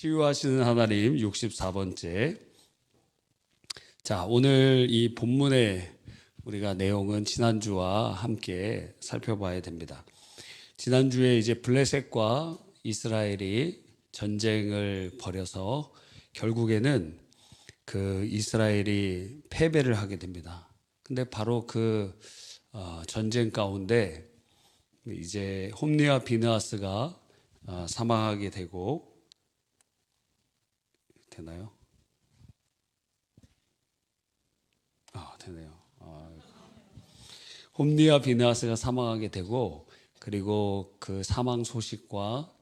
치유하시는 하나님 64번째. 자, 오늘 이 본문의 우리가 내용은 지난주와 함께 살펴봐야 됩니다. 지난주에 이제 블레셋과 이스라엘이 전쟁을 벌여서 결국에는 그 이스라엘이 패배를 하게 됩니다. 근데 바로 그 전쟁 가운데 이제 홈리와 비느하스가 사망하게 되고, 되나요? 되네요. 홈리와 비느하스가 사망하게 되고, 그리고 그 사망 소식과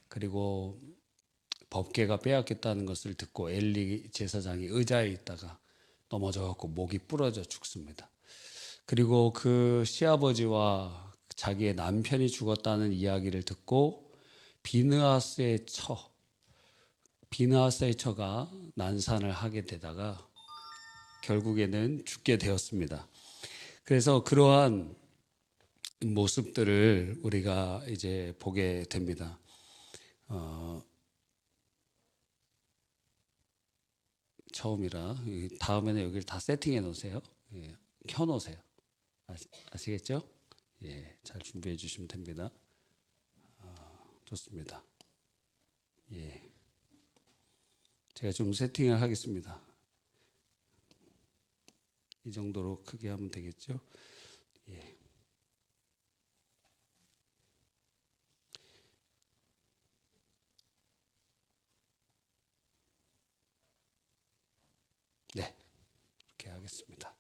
그리고 법궤가 빼앗겼다는 것을 듣고 엘리 제사장이 의자에 있다가 넘어져갖고 목이 부러져 죽습니다. 그리고 그 시아버지와 자기의 남편이 죽었다는 이야기를 듣고 비느하스의 처가 난산을 하게 되다가 결국에는 죽게 되었습니다. 그래서 그러한 모습들을 우리가 이제 보게 됩니다. 처음이라 다음에는 여기를 다 세팅해 놓으세요. 예, 켜 놓으세요. 아시겠죠? 예, 잘 준비해 주시면 됩니다. 좋습니다. 예, 제가 좀 세팅을 하겠습니다. 이 정도로 크게 하면 되겠죠? 예. 네, 이렇게 하겠습니다.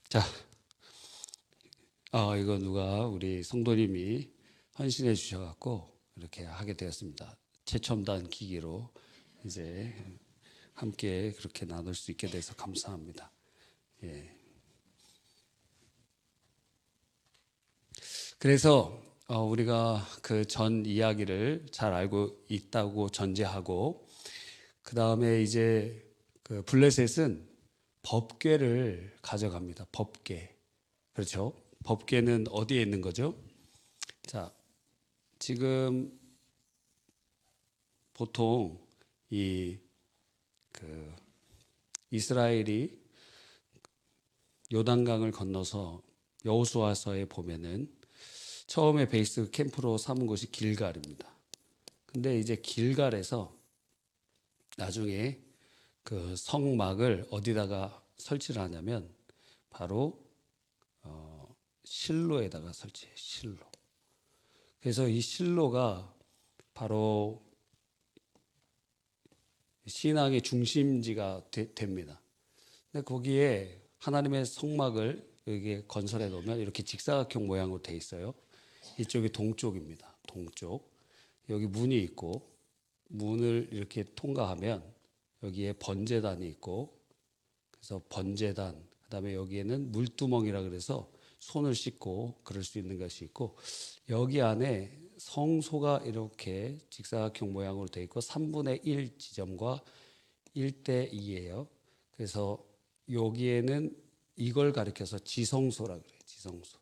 자, 이거 누가 우리 성도님이 헌신해 주셔갖고 이렇게 하게 되었습니다. 최첨단 기기로 이제 함께 그렇게 나눌 수 있게 돼서 감사합니다. 예. 그래서 우리가 그 전 이야기를 잘 알고 있다고 전제하고, 그 다음에 이제 그 블레셋은 법궤를 가져갑니다. 법궤. 그렇죠? 법궤는 어디에 있는 거죠? 자, 지금 보통 그 이스라엘이 요단강을 건너서 여호수아서에 보면은 처음에 베이스 캠프로 삼은 곳이 길갈입니다. 근데 이제 길갈에서 나중에 그 성막을 어디다가 설치를 하냐면 바로 실로에다가 설치해요. 실로. 그래서 이 실로가 바로 신앙의 중심지가 됩니다. 근데 거기에 하나님의 성막을 여기에 건설해 놓으면 이렇게 직사각형 모양으로 돼 있어요. 이쪽이 동쪽입니다. 동쪽. 여기 문이 있고, 문을 이렇게 통과하면 여기에 번제단이 있고, 그래서 번제단, 그다음에 여기에는 물두멍이라 그래서 손을 씻고 그럴 수 있는 것이 있고, 여기 안에 성소가 이렇게 직사각형 모양으로 돼 있고 3분의 1 지점과 1대 2예요. 그래서 여기에는 이걸 가리켜서 지성소라 그래요. 지성소.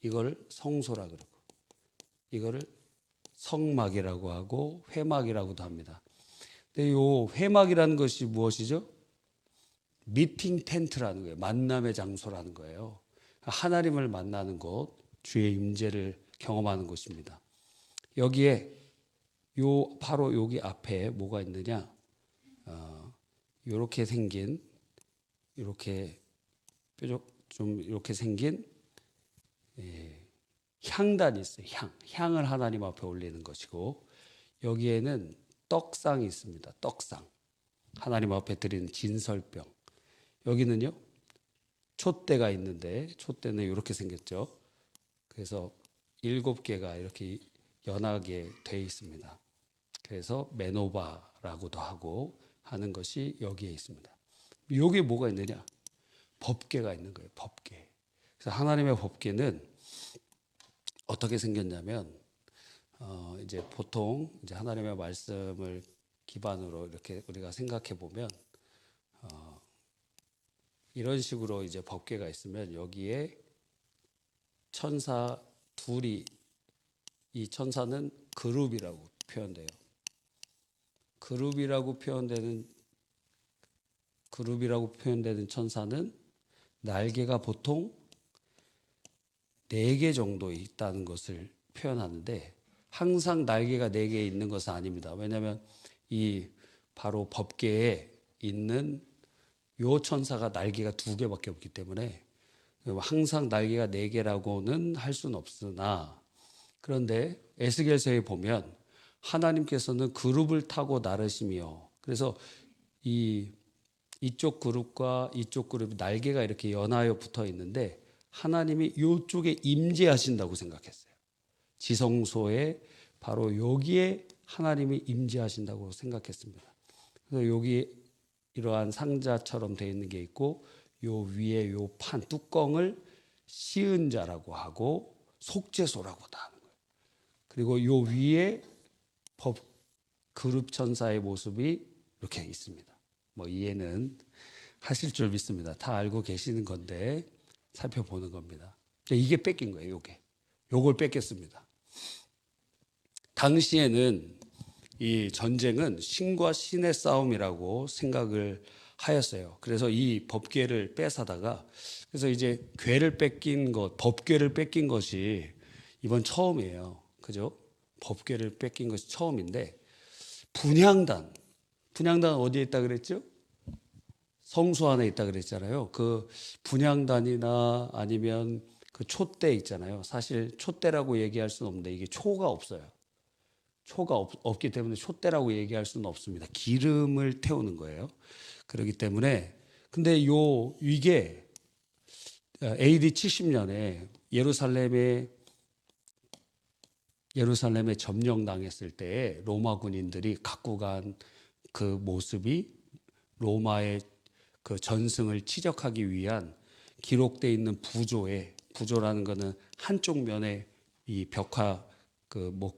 이걸 성소라 그러고, 이거를 성막이라고 하고 회막이라고도 합니다. 근데 이 회막이라는 것이 무엇이죠? 미팅 텐트라는 거예요. 만남의 장소라는 거예요. 하나님을 만나는 곳, 주의 임재를 경험하는 곳입니다. 여기에 바로 여기 앞에 뭐가 있느냐? 이렇게 생긴, 이렇게 뾰족 좀 이렇게 생긴 향단이 있어요. 향을 하나님 앞에 올리는 것이고, 여기에는 떡상이 있습니다. 떡상. 하나님 앞에 드리는 진설병. 여기는요, 촛대가 있는데, 촛대는 이렇게 생겼죠. 그래서 7개가 이렇게 연하게 되어 있습니다. 그래서 메노바라고도 하고 하는 것이 여기에 있습니다. 여기에 뭐가 있느냐? 법궤가 있는 거예요. 법궤. 그래서 하나님의 법궤는 어떻게 생겼냐면, 이제 보통 이제 하나님의 말씀을 기반으로 이렇게 우리가 생각해 보면, 이런 식으로 이제 법궤가 있으면 여기에 천사 둘이, 이 천사는 그룹이라고 표현돼요. 그룹이라고 표현되는 천사는 날개가 보통 4개 정도 있다는 것을 표현하는데, 항상 날개가 4개 있는 것은 아닙니다. 왜냐하면 이 바로 법궤에 있는 요 천사가 날개가 2개밖에 없기 때문에 항상 날개가 4개라고는 할 수는 없으나, 그런데 에스겔서에 보면 하나님께서는 그룹을 타고 나르시며, 그래서 이쪽 그룹과 이쪽 그룹이 날개가 이렇게 연하여 붙어 있는데 하나님이 이쪽에 임재하신다고 생각했어요. 지성소에 바로 여기에 하나님이 임재하신다고 생각했습니다. 그래서 여기 이러한 상자처럼 되어 있는 게 있고, 요 위에 요 판 뚜껑을 씌은 자라고 하고 속죄소라고도 하는 거예요. 그리고 요 위에 그룹 천사의 모습이 이렇게 있습니다. 뭐 이해는 하실 줄 믿습니다. 다 알고 계시는 건데 살펴보는 겁니다. 이게 뺏긴 거예요. 요걸 뺏겼습니다. 당시에는 이 전쟁은 신과 신의 싸움이라고 생각을 하였어요. 그래서 이 법궤를 뺏어다가, 그래서 이제 법궤를 뺏긴 것이 이번 처음이에요. 그죠? 법궤를 뺏긴 것이 처음인데, 분향단은 어디에 있다 그랬죠? 성소 안에 있다 그랬잖아요. 그 분향단이나 아니면 그 촛대 있잖아요. 사실 촛대라고 얘기할 수는 없는데 이게 초가 없어요. 초가 없기 때문에 촛대라고 얘기할 수는 없습니다. 기름을 태우는 거예요. 그렇기 때문에, 근데 이게 AD 70년에 예루살렘에 점령당했을 때 로마 군인들이 갖고 간 그 모습이 로마의 그 전승을 치적하기 위한 기록되어 있는 부조라는 것은 한쪽 면에 이 벽화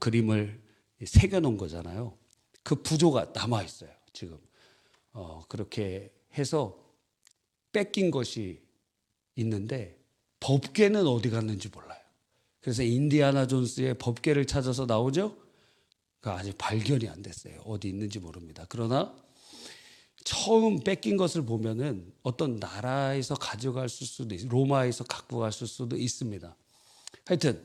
그림을 새겨 놓은 거잖아요. 그 부조가 남아 있어요. 지금 그렇게 해서 뺏긴 것이 있는데 법궤는 어디 갔는지 몰라요. 그래서 인디아나 존스의 법궤를 찾아서 나오죠. 아직 발견이 안 됐어요. 어디 있는지 모릅니다. 그러나 처음 뺏긴 것을 보면은 어떤 나라에서 가져갈 수도 있어요. 로마에서 갖고 갔을 수도 있습니다. 하여튼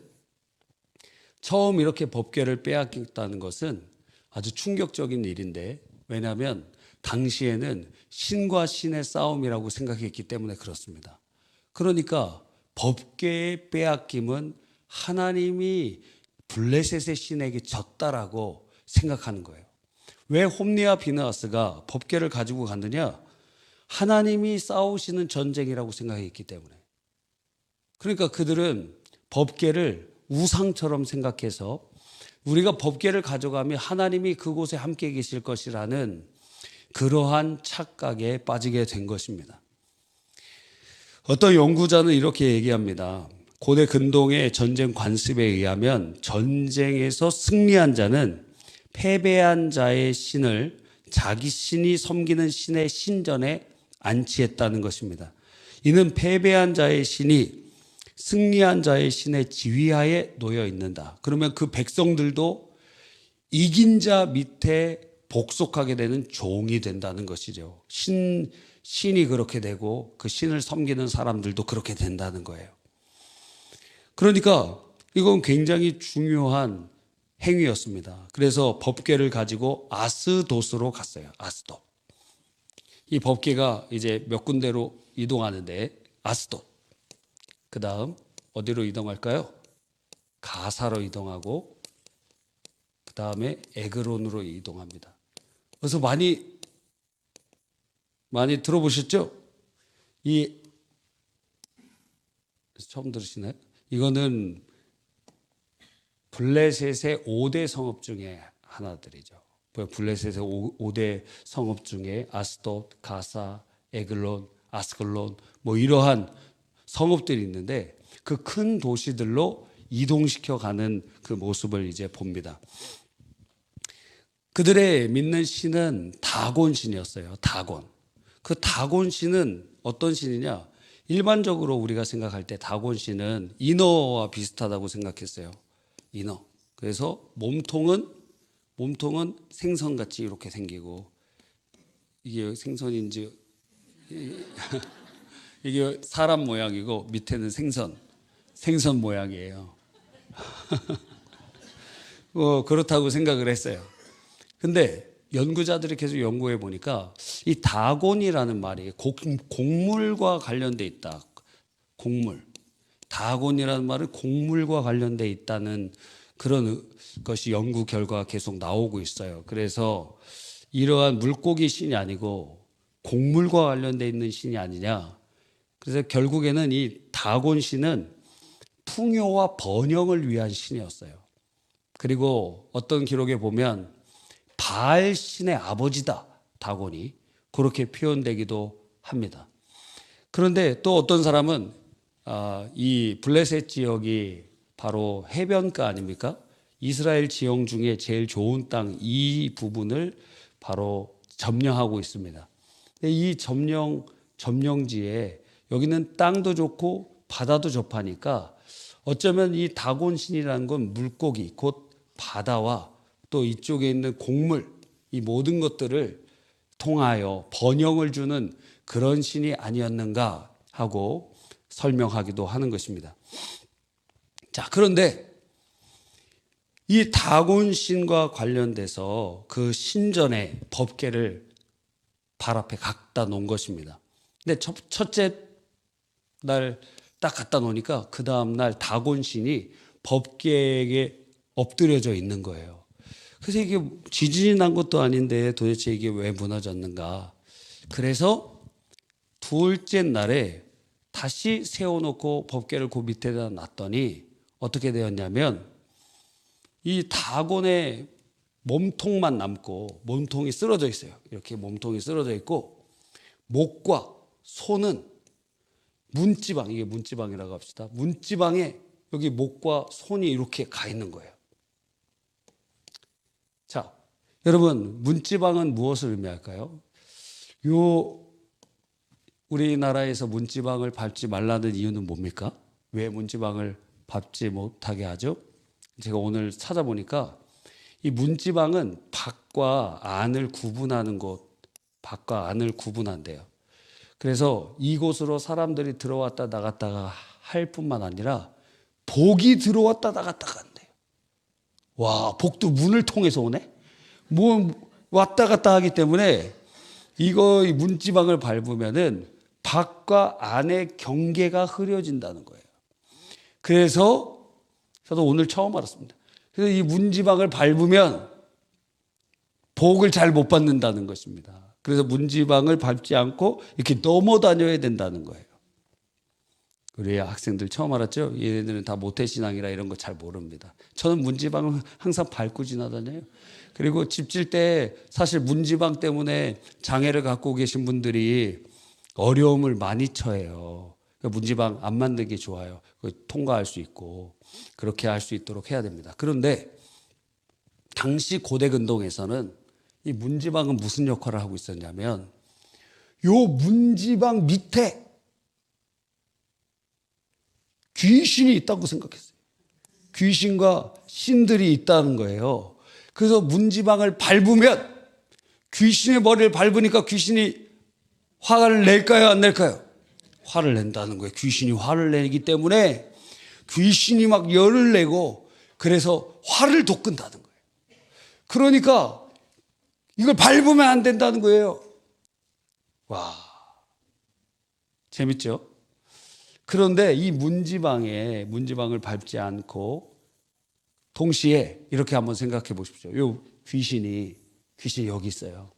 처음 이렇게 법궤를 빼앗겼다는 것은 아주 충격적인 일인데, 왜냐하면 당시에는 신과 신의 싸움이라고 생각했기 때문에 그렇습니다. 그러니까 법궤의 빼앗김은 하나님이 블레셋의 신에게 졌다라고 생각하는 거예요. 왜 홈리와 비느하스가 법궤를 가지고 갔느냐? 하나님이 싸우시는 전쟁이라고 생각했기 때문에. 그러니까 그들은 법궤를 우상처럼 생각해서 우리가 법궤를 가져가면 하나님이 그곳에 함께 계실 것이라는 그러한 착각에 빠지게 된 것입니다. 어떤 연구자는 이렇게 얘기합니다. 고대 근동의 전쟁 관습에 의하면 전쟁에서 승리한 자는 패배한 자의 신을 자기 신이 섬기는 신의 신전에 안치했다는 것입니다. 이는 패배한 자의 신이 승리한 자의 신의 지휘하에 놓여 있는다. 그러면 그 백성들도 이긴 자 밑에 복속하게 되는 종이 된다는 것이죠. 신이 그렇게 되고 그 신을 섬기는 사람들도 그렇게 된다는 거예요. 그러니까 이건 굉장히 중요한 행위였습니다. 그래서 법궤를 가지고 아스돗으로 갔어요. 아스돗. 이 법궤가 이제 몇 군데로 이동하는데, 아스돗. 그 다음 어디로 이동할까요? 가사로 이동하고, 그 다음에 에그론으로 이동합니다. 그래서 많이 들어보셨죠? 처음 들으시나요? 이거는 블레셋의 5대 성읍 중에 하나들이죠. 블레셋의 5대 성읍 중에 아스돗, 가사, 에글론, 아스글론 뭐 이러한 성읍들이 있는데 그 큰 도시들로 이동시켜 가는 그 모습을 이제 봅니다. 그들의 믿는 신은 다곤 신이었어요. 다곤. 그 다곤 신은 어떤 신이냐? 일반적으로 우리가 생각할 때 다곤 신은 인어와 비슷하다고 생각했어요. 인어. 그래서 몸통은 생선같이 이렇게 생기고, 이게 생선인지 이게 사람 모양이고 밑에는 생선 모양이에요. 그렇다고 생각을 했어요. 근데 연구자들이 계속 연구해 보니까 이 다곤이라는 말이 곡물과 관련돼 있다. 곡물. 다곤이라는 말은 곡물과 관련돼 있다는 그런 것이 연구 결과가 계속 나오고 있어요. 그래서 이러한 물고기 신이 아니고 곡물과 관련돼 있는 신이 아니냐. 그래서 결국에는 이 다곤 신은 풍요와 번영을 위한 신이었어요. 그리고 어떤 기록에 보면 바알 신의 아버지다, 다곤이. 그렇게 표현되기도 합니다. 그런데 또 어떤 사람은 이 블레셋 지역이 바로 해변가 아닙니까? 이스라엘 지형 중에 제일 좋은 땅 이 부분을 바로 점령하고 있습니다. 이 점령지에 여기는 땅도 좋고 바다도 접하니까 어쩌면 이 다곤신이라는 건 물고기, 곧 바다와 또 이쪽에 있는 곡물, 이 모든 것들을 통하여 번영을 주는 그런 신이 아니었는가 하고 설명하기도 하는 것입니다. 자, 그런데 이 다곤신과 관련돼서 그 신전에 법궤를 발 앞에 갖다 놓은 것입니다. 근데 첫째 날 딱 갖다 놓으니까 그 다음날 다곤신이 법궤에 엎드려져 있는 거예요. 그래서 이게 지진이 난 것도 아닌데 도대체 이게 왜 무너졌는가. 그래서 둘째 날에 다시 세워놓고 법궤를 그 밑에다 놨더니 어떻게 되었냐면 이 다곤의 몸통만 남고, 몸통이 쓰러져 있어요. 이렇게 몸통이 쓰러져 있고 목과 손은 문지방, 이게 문지방이라고 합시다. 문지방에 여기 목과 손이 이렇게 가 있는 거예요. 자, 여러분, 문지방은 무엇을 의미할까요? 우리나라에서 문지방을 밟지 말라는 이유는 뭡니까? 왜 문지방을 밟지 못하게 하죠? 제가 오늘 찾아보니까 이 문지방은 밖과 안을 구분하는 곳, 밖과 안을 구분한대요. 그래서 이곳으로 사람들이 들어왔다 나갔다가 할 뿐만 아니라 복이 들어왔다 나갔다가 한대요. 와, 복도 문을 통해서 오네? 왔다 갔다 하기 때문에 이거 문지방을 밟으면은 밖과 안의 경계가 흐려진다는 거예요. 그래서 저도 오늘 처음 알았습니다. 그래서 이 문지방을 밟으면 복을 잘 못 받는다는 것입니다. 그래서 문지방을 밟지 않고 이렇게 넘어 다녀야 된다는 거예요. 우리 학생들 처음 알았죠? 얘네들은 다 모태신앙이라 이런 거 잘 모릅니다. 저는 문지방을 항상 밟고 지나다녀요. 그리고 집 질 때 사실 문지방 때문에 장애를 갖고 계신 분들이 어려움을 많이 처해요. 문지방 안 만들기 좋아요. 통과할 수 있고 그렇게 할 수 있도록 해야 됩니다. 그런데 당시 고대 근동에서는 이 문지방은 무슨 역할을 하고 있었냐면 요 문지방 밑에 귀신이 있다고 생각했어요. 귀신과 신들이 있다는 거예요. 그래서 문지방을 밟으면 귀신의 머리를 밟으니까 귀신이 화를 낼까요? 안 낼까요? 화를 낸다는 거예요. 귀신이 화를 내기 때문에 귀신이 막 열을 내고 그래서 화를 돋군다는 거예요. 그러니까 이걸 밟으면 안 된다는 거예요. 와, 재밌죠? 그런데 이 문지방을 밟지 않고 동시에 이렇게 한번 생각해 보십시오. 이 귀신이 여기 있어요.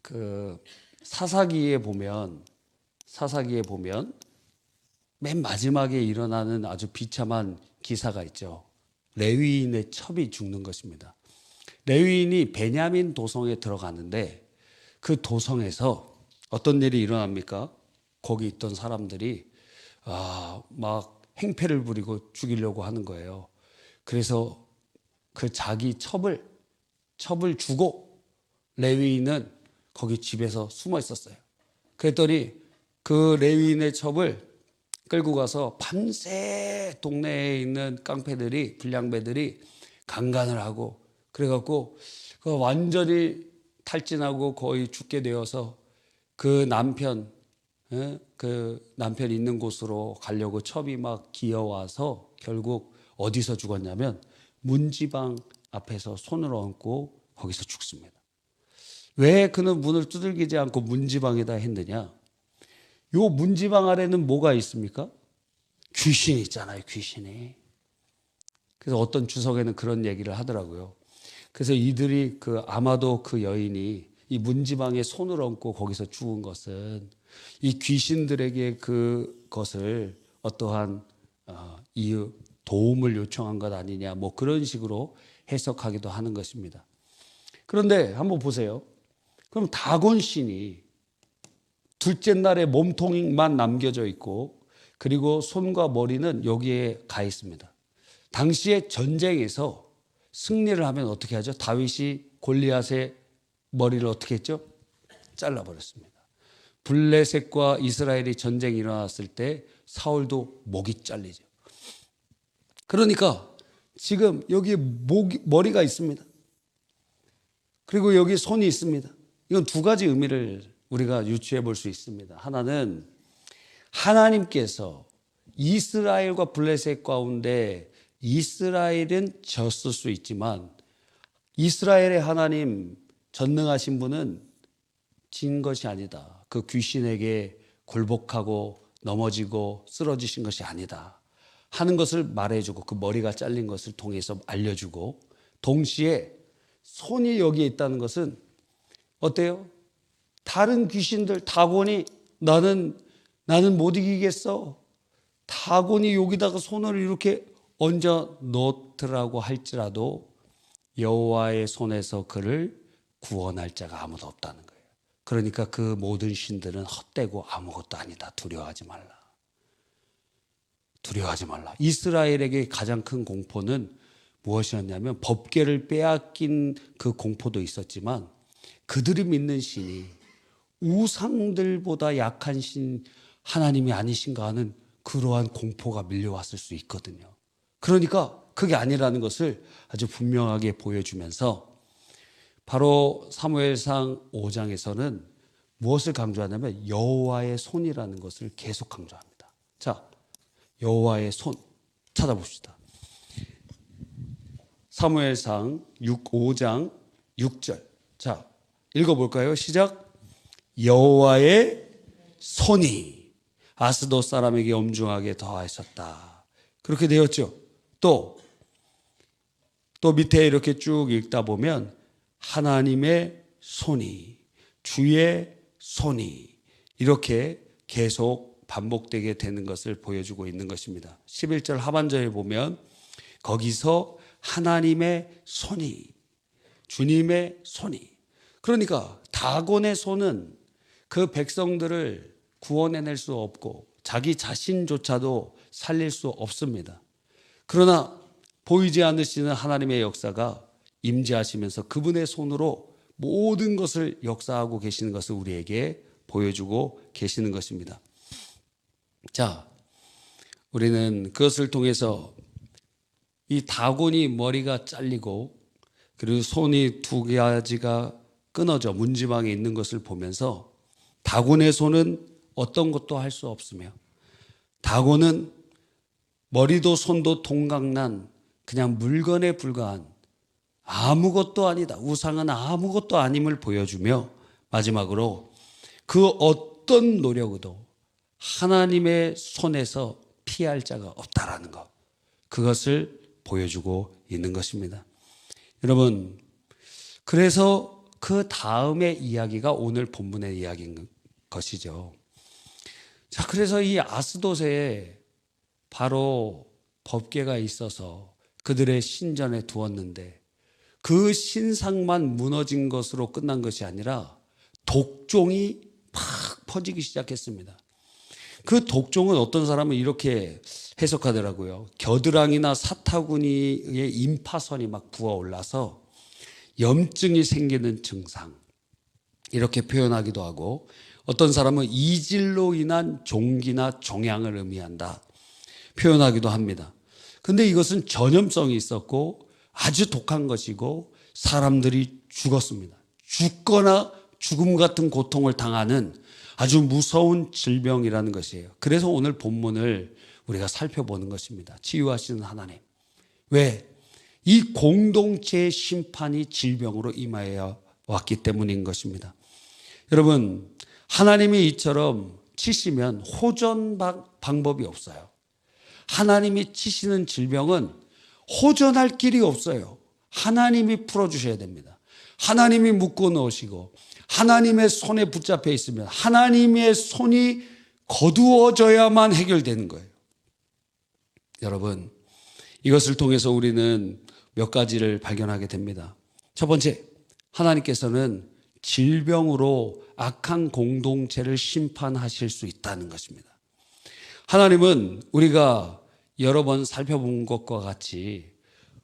그 사사기에 보면 맨 마지막에 일어나는 아주 비참한 기사가 있죠. 레위인의 첩이 죽는 것입니다. 레위인이 베냐민 도성에 들어갔는데 그 도성에서 어떤 일이 일어납니까? 거기 있던 사람들이 막 행패를 부리고 죽이려고 하는 거예요. 그래서 그 자기 첩을 주고 레위인은 거기 집에서 숨어 있었어요. 그랬더니 그 레위인의 첩을 끌고 가서 밤새 동네에 있는 깡패들이, 불량배들이 강간을 하고, 그래갖고 그 완전히 탈진하고 거의 죽게 되어서 그 남편 있는 곳으로 가려고 첩이 막 기어와서 결국 어디서 죽었냐면 문지방 앞에서 손을 얹고 거기서 죽습니다. 왜 그는 문을 두들기지 않고 문지방에다 했느냐? 요 문지방 아래는 뭐가 있습니까? 귀신이 있잖아요, 귀신이. 그래서 어떤 주석에는 그런 얘기를 하더라고요. 그래서 이들이 아마도 그 여인이 이 문지방에 손을 얹고 거기서 죽은 것은 이 귀신들에게 그것을 어떠한 이유, 도움을 요청한 것 아니냐, 뭐 그런 식으로 해석하기도 하는 것입니다. 그런데 한번 보세요. 그럼 다곤 신이 둘째 날에 몸통만 남겨져 있고, 그리고 손과 머리는 여기에 가 있습니다. 당시에 전쟁에서 승리를 하면 어떻게 하죠? 다윗이 골리앗의 머리를 어떻게 했죠? 잘라버렸습니다. 블레셋과 이스라엘이 전쟁이 일어났을 때 사울도 목이 잘리죠. 그러니까 지금 여기 머리가 있습니다. 그리고 여기 손이 있습니다. 이건 두 가지 의미를 우리가 유추해 볼 수 있습니다. 하나는 하나님께서 이스라엘과 블레셋 가운데 이스라엘은 졌을 수 있지만 이스라엘의 하나님 전능하신 분은 진 것이 아니다. 그 귀신에게 굴복하고 넘어지고 쓰러지신 것이 아니다 하는 것을 말해주고, 그 머리가 잘린 것을 통해서 알려주고, 동시에 손이 여기에 있다는 것은 어때요? 다른 귀신들, 다곤이 나는 못 이기겠어, 다곤이 여기다가 손을 이렇게 얹어 놓더라고 할지라도 여호와의 손에서 그를 구원할 자가 아무도 없다는 거예요. 그러니까 그 모든 신들은 헛되고 아무것도 아니다. 두려워하지 말라. 두려워하지 말라. 이스라엘에게 가장 큰 공포는 무엇이었냐면 법궤를 빼앗긴 그 공포도 있었지만 그들이 믿는 신이 우상들보다 약한 신 하나님이 아니신가 하는 그러한 공포가 밀려왔을 수 있거든요. 그러니까 그게 아니라는 것을 아주 분명하게 보여주면서 바로 사무엘상 5장에서는 무엇을 강조하냐면 여호와의 손이라는 것을 계속 강조합니다. 자, 여호와의 손 찾아봅시다. 사무엘상 5장 6절. 자, 읽어볼까요? 시작. 여호와의 손이 아스돗 사람에게 엄중하게 더하셨다. 그렇게 되었죠. 또 밑에 이렇게 쭉 읽다 보면 하나님의 손이, 주의 손이 이렇게 계속 반복되게 되는 것을 보여주고 있는 것입니다. 11절 하반절에 보면 거기서 하나님의 손이, 주님의 손이, 그러니까 다곤의 손은 그 백성들을 구원해낼 수 없고 자기 자신조차도 살릴 수 없습니다. 그러나 보이지 않으시는 하나님의 역사가 임재하시면서 그분의 손으로 모든 것을 역사하고 계시는 것을 우리에게 보여주고 계시는 것입니다. 자, 우리는 그것을 통해서 이 다곤이 머리가 잘리고 그리고 손이 두 가지가 끊어져 문지방에 있는 것을 보면서 다곤의 손은 어떤 것도 할 수 없으며 다곤은 머리도 손도 동강난 그냥 물건에 불과한 아무것도 아니다. 우상은 아무것도 아님을 보여주며 마지막으로 그 어떤 노력으로 하나님의 손에서 피할 자가 없다라는 것, 그것을 보여주고 있는 것입니다. 여러분, 그래서 그 다음의 이야기가 오늘 본문의 이야기인 것이죠. 자, 그래서 이 아스돗에 바로 법궤가 있어서 그들의 신전에 두었는데 그 신상만 무너진 것으로 끝난 것이 아니라 독종이 막 퍼지기 시작했습니다. 그 독종은 어떤 사람은 이렇게 해석하더라고요. 겨드랑이나 사타구니의 임파선이 막 부어올라서 염증이 생기는 증상, 이렇게 표현하기도 하고, 어떤 사람은 이질로 인한 종기나 종양을 의미한다 표현하기도 합니다. 근데 이것은 전염성이 있었고 아주 독한 것이고 사람들이 죽었습니다. 죽거나 죽음 같은 고통을 당하는 아주 무서운 질병이라는 것이에요. 그래서 오늘 본문을 우리가 살펴보는 것입니다. 치유하시는 하나님. 왜? 이 공동체의 심판이 질병으로 임하여 왔기 때문인 것입니다. 여러분, 하나님이 이처럼 치시면 호전 방법이 없어요. 하나님이 치시는 질병은 호전할 길이 없어요. 하나님이 풀어주셔야 됩니다. 하나님이 묶어 놓으시고 하나님의 손에 붙잡혀 있으면 하나님의 손이 거두어져야만 해결되는 거예요. 여러분, 이것을 통해서 우리는 몇 가지를 발견하게 됩니다. 첫 번째, 하나님께서는 질병으로 악한 공동체를 심판하실 수 있다는 것입니다. 하나님은 우리가 여러 번 살펴본 것과 같이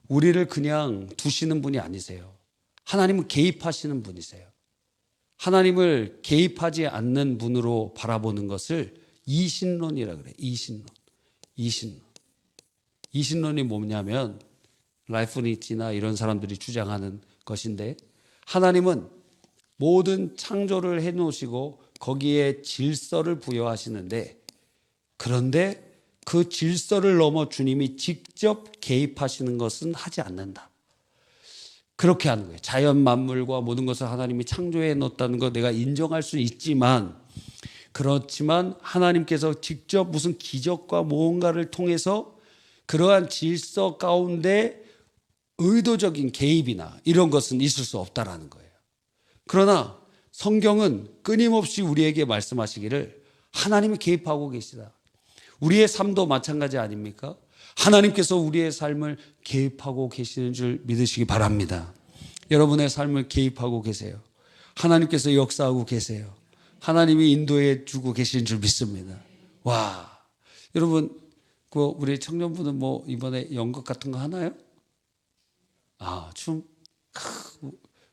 우리를 그냥 두시는 분이 아니세요. 하나님은 개입하시는 분이세요. 하나님을 개입하지 않는 분으로 바라보는 것을 이신론이라 그래요. 이신론이 뭐냐면 라이프니츠나 이런 사람들이 주장하는 것인데, 하나님은 모든 창조를 해놓으시고 거기에 질서를 부여하시는데, 그런데 그 질서를 넘어 주님이 직접 개입하시는 것은 하지 않는다. 그렇게 하는 거예요. 자연 만물과 모든 것을 하나님이 창조해 놓았다는 거 내가 인정할 수 있지만, 그렇지만 하나님께서 직접 무슨 기적과 무언가를 통해서 그러한 질서 가운데 의도적인 개입이나 이런 것은 있을 수 없다라는 거예요. 그러나 성경은 끊임없이 우리에게 말씀하시기를 하나님이 개입하고 계시다. 우리의 삶도 마찬가지 아닙니까? 하나님께서 우리의 삶을 개입하고 계시는 줄 믿으시기 바랍니다. 여러분의 삶을 개입하고 계세요. 하나님께서 역사하고 계세요. 하나님이 인도해 주고 계시는 줄 믿습니다. 와, 여러분, 우리 청년분은 뭐 이번에 연극 같은 거 하나요? 춤.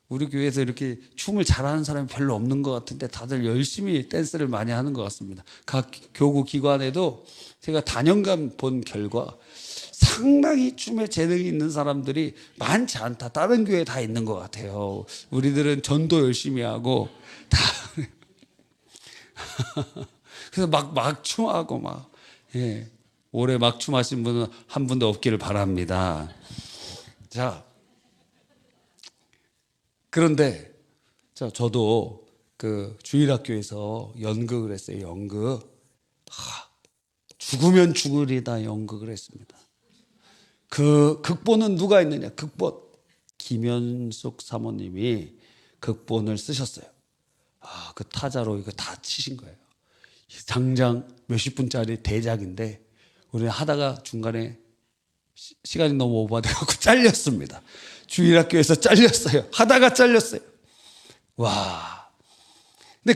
우리 교회에서 이렇게 춤을 잘하는 사람이 별로 없는 것 같은데 다들 열심히 댄스를 많이 하는 것 같습니다. 각 교구 기관에도 제가 단연간 본 결과 상당히 춤에 재능이 있는 사람들이 많지 않다. 다른 교회에 다 있는 것 같아요. 우리들은 전도 열심히 하고 다 그래서 막 춤하고 예. 올해 막 춤하신 분은 한 분도 없기를 바랍니다. 자, 그런데 저도 그 주일학교에서 연극을 했어요. 연극. 죽으면 죽으리다 연극을 했습니다. 그 극본은 누가 했느냐? 극본 김현숙 사모님이 극본을 쓰셨어요. 그 타자로 이거 다 치신 거예요. 장장 몇십 분짜리 대작인데 우리는 하다가 중간에 시간이 너무 오버돼서 잘렸습니다. 주일학교에서 잘렸어요. 하다가 잘렸어요. 와. 근데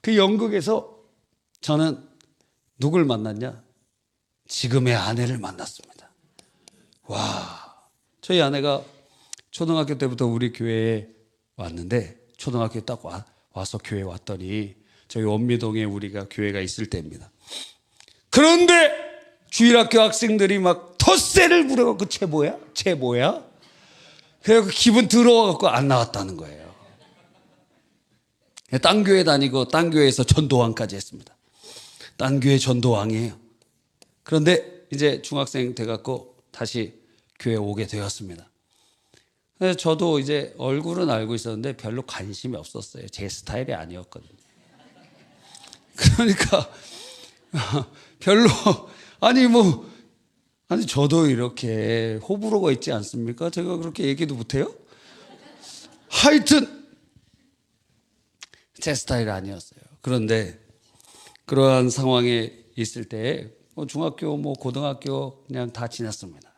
그 연극에서 저는 누굴 만났냐? 지금의 아내를 만났습니다. 와. 저희 아내가 초등학교 때부터 우리 교회에 왔는데, 초등학교 딱 와서 교회에 왔더니 저희 원미동에 우리가 교회가 있을 때입니다. 그런데 주일학교 학생들이 막 텃세를 부려갖고 쟤 뭐야? 그래갖고 기분 더러워갖고 안 나왔다는 거예요. 딴 교회 다니고 딴 교회에서 전도왕까지 했습니다. 딴 교회 전도왕이에요. 그런데 이제 중학생 돼갖고 다시 교회에 오게 되었습니다. 저도 이제 얼굴은 알고 있었는데 별로 관심이 없었어요. 제 스타일이 아니었거든요. 그러니까 별로 아니 저도 이렇게 호불호가 있지 않습니까? 제가 그렇게 얘기도 못해요? 하여튼 제 스타일이 아니었어요. 그런데 그러한 상황에 있을 때 중학교 고등학교 그냥 다 지났습니다.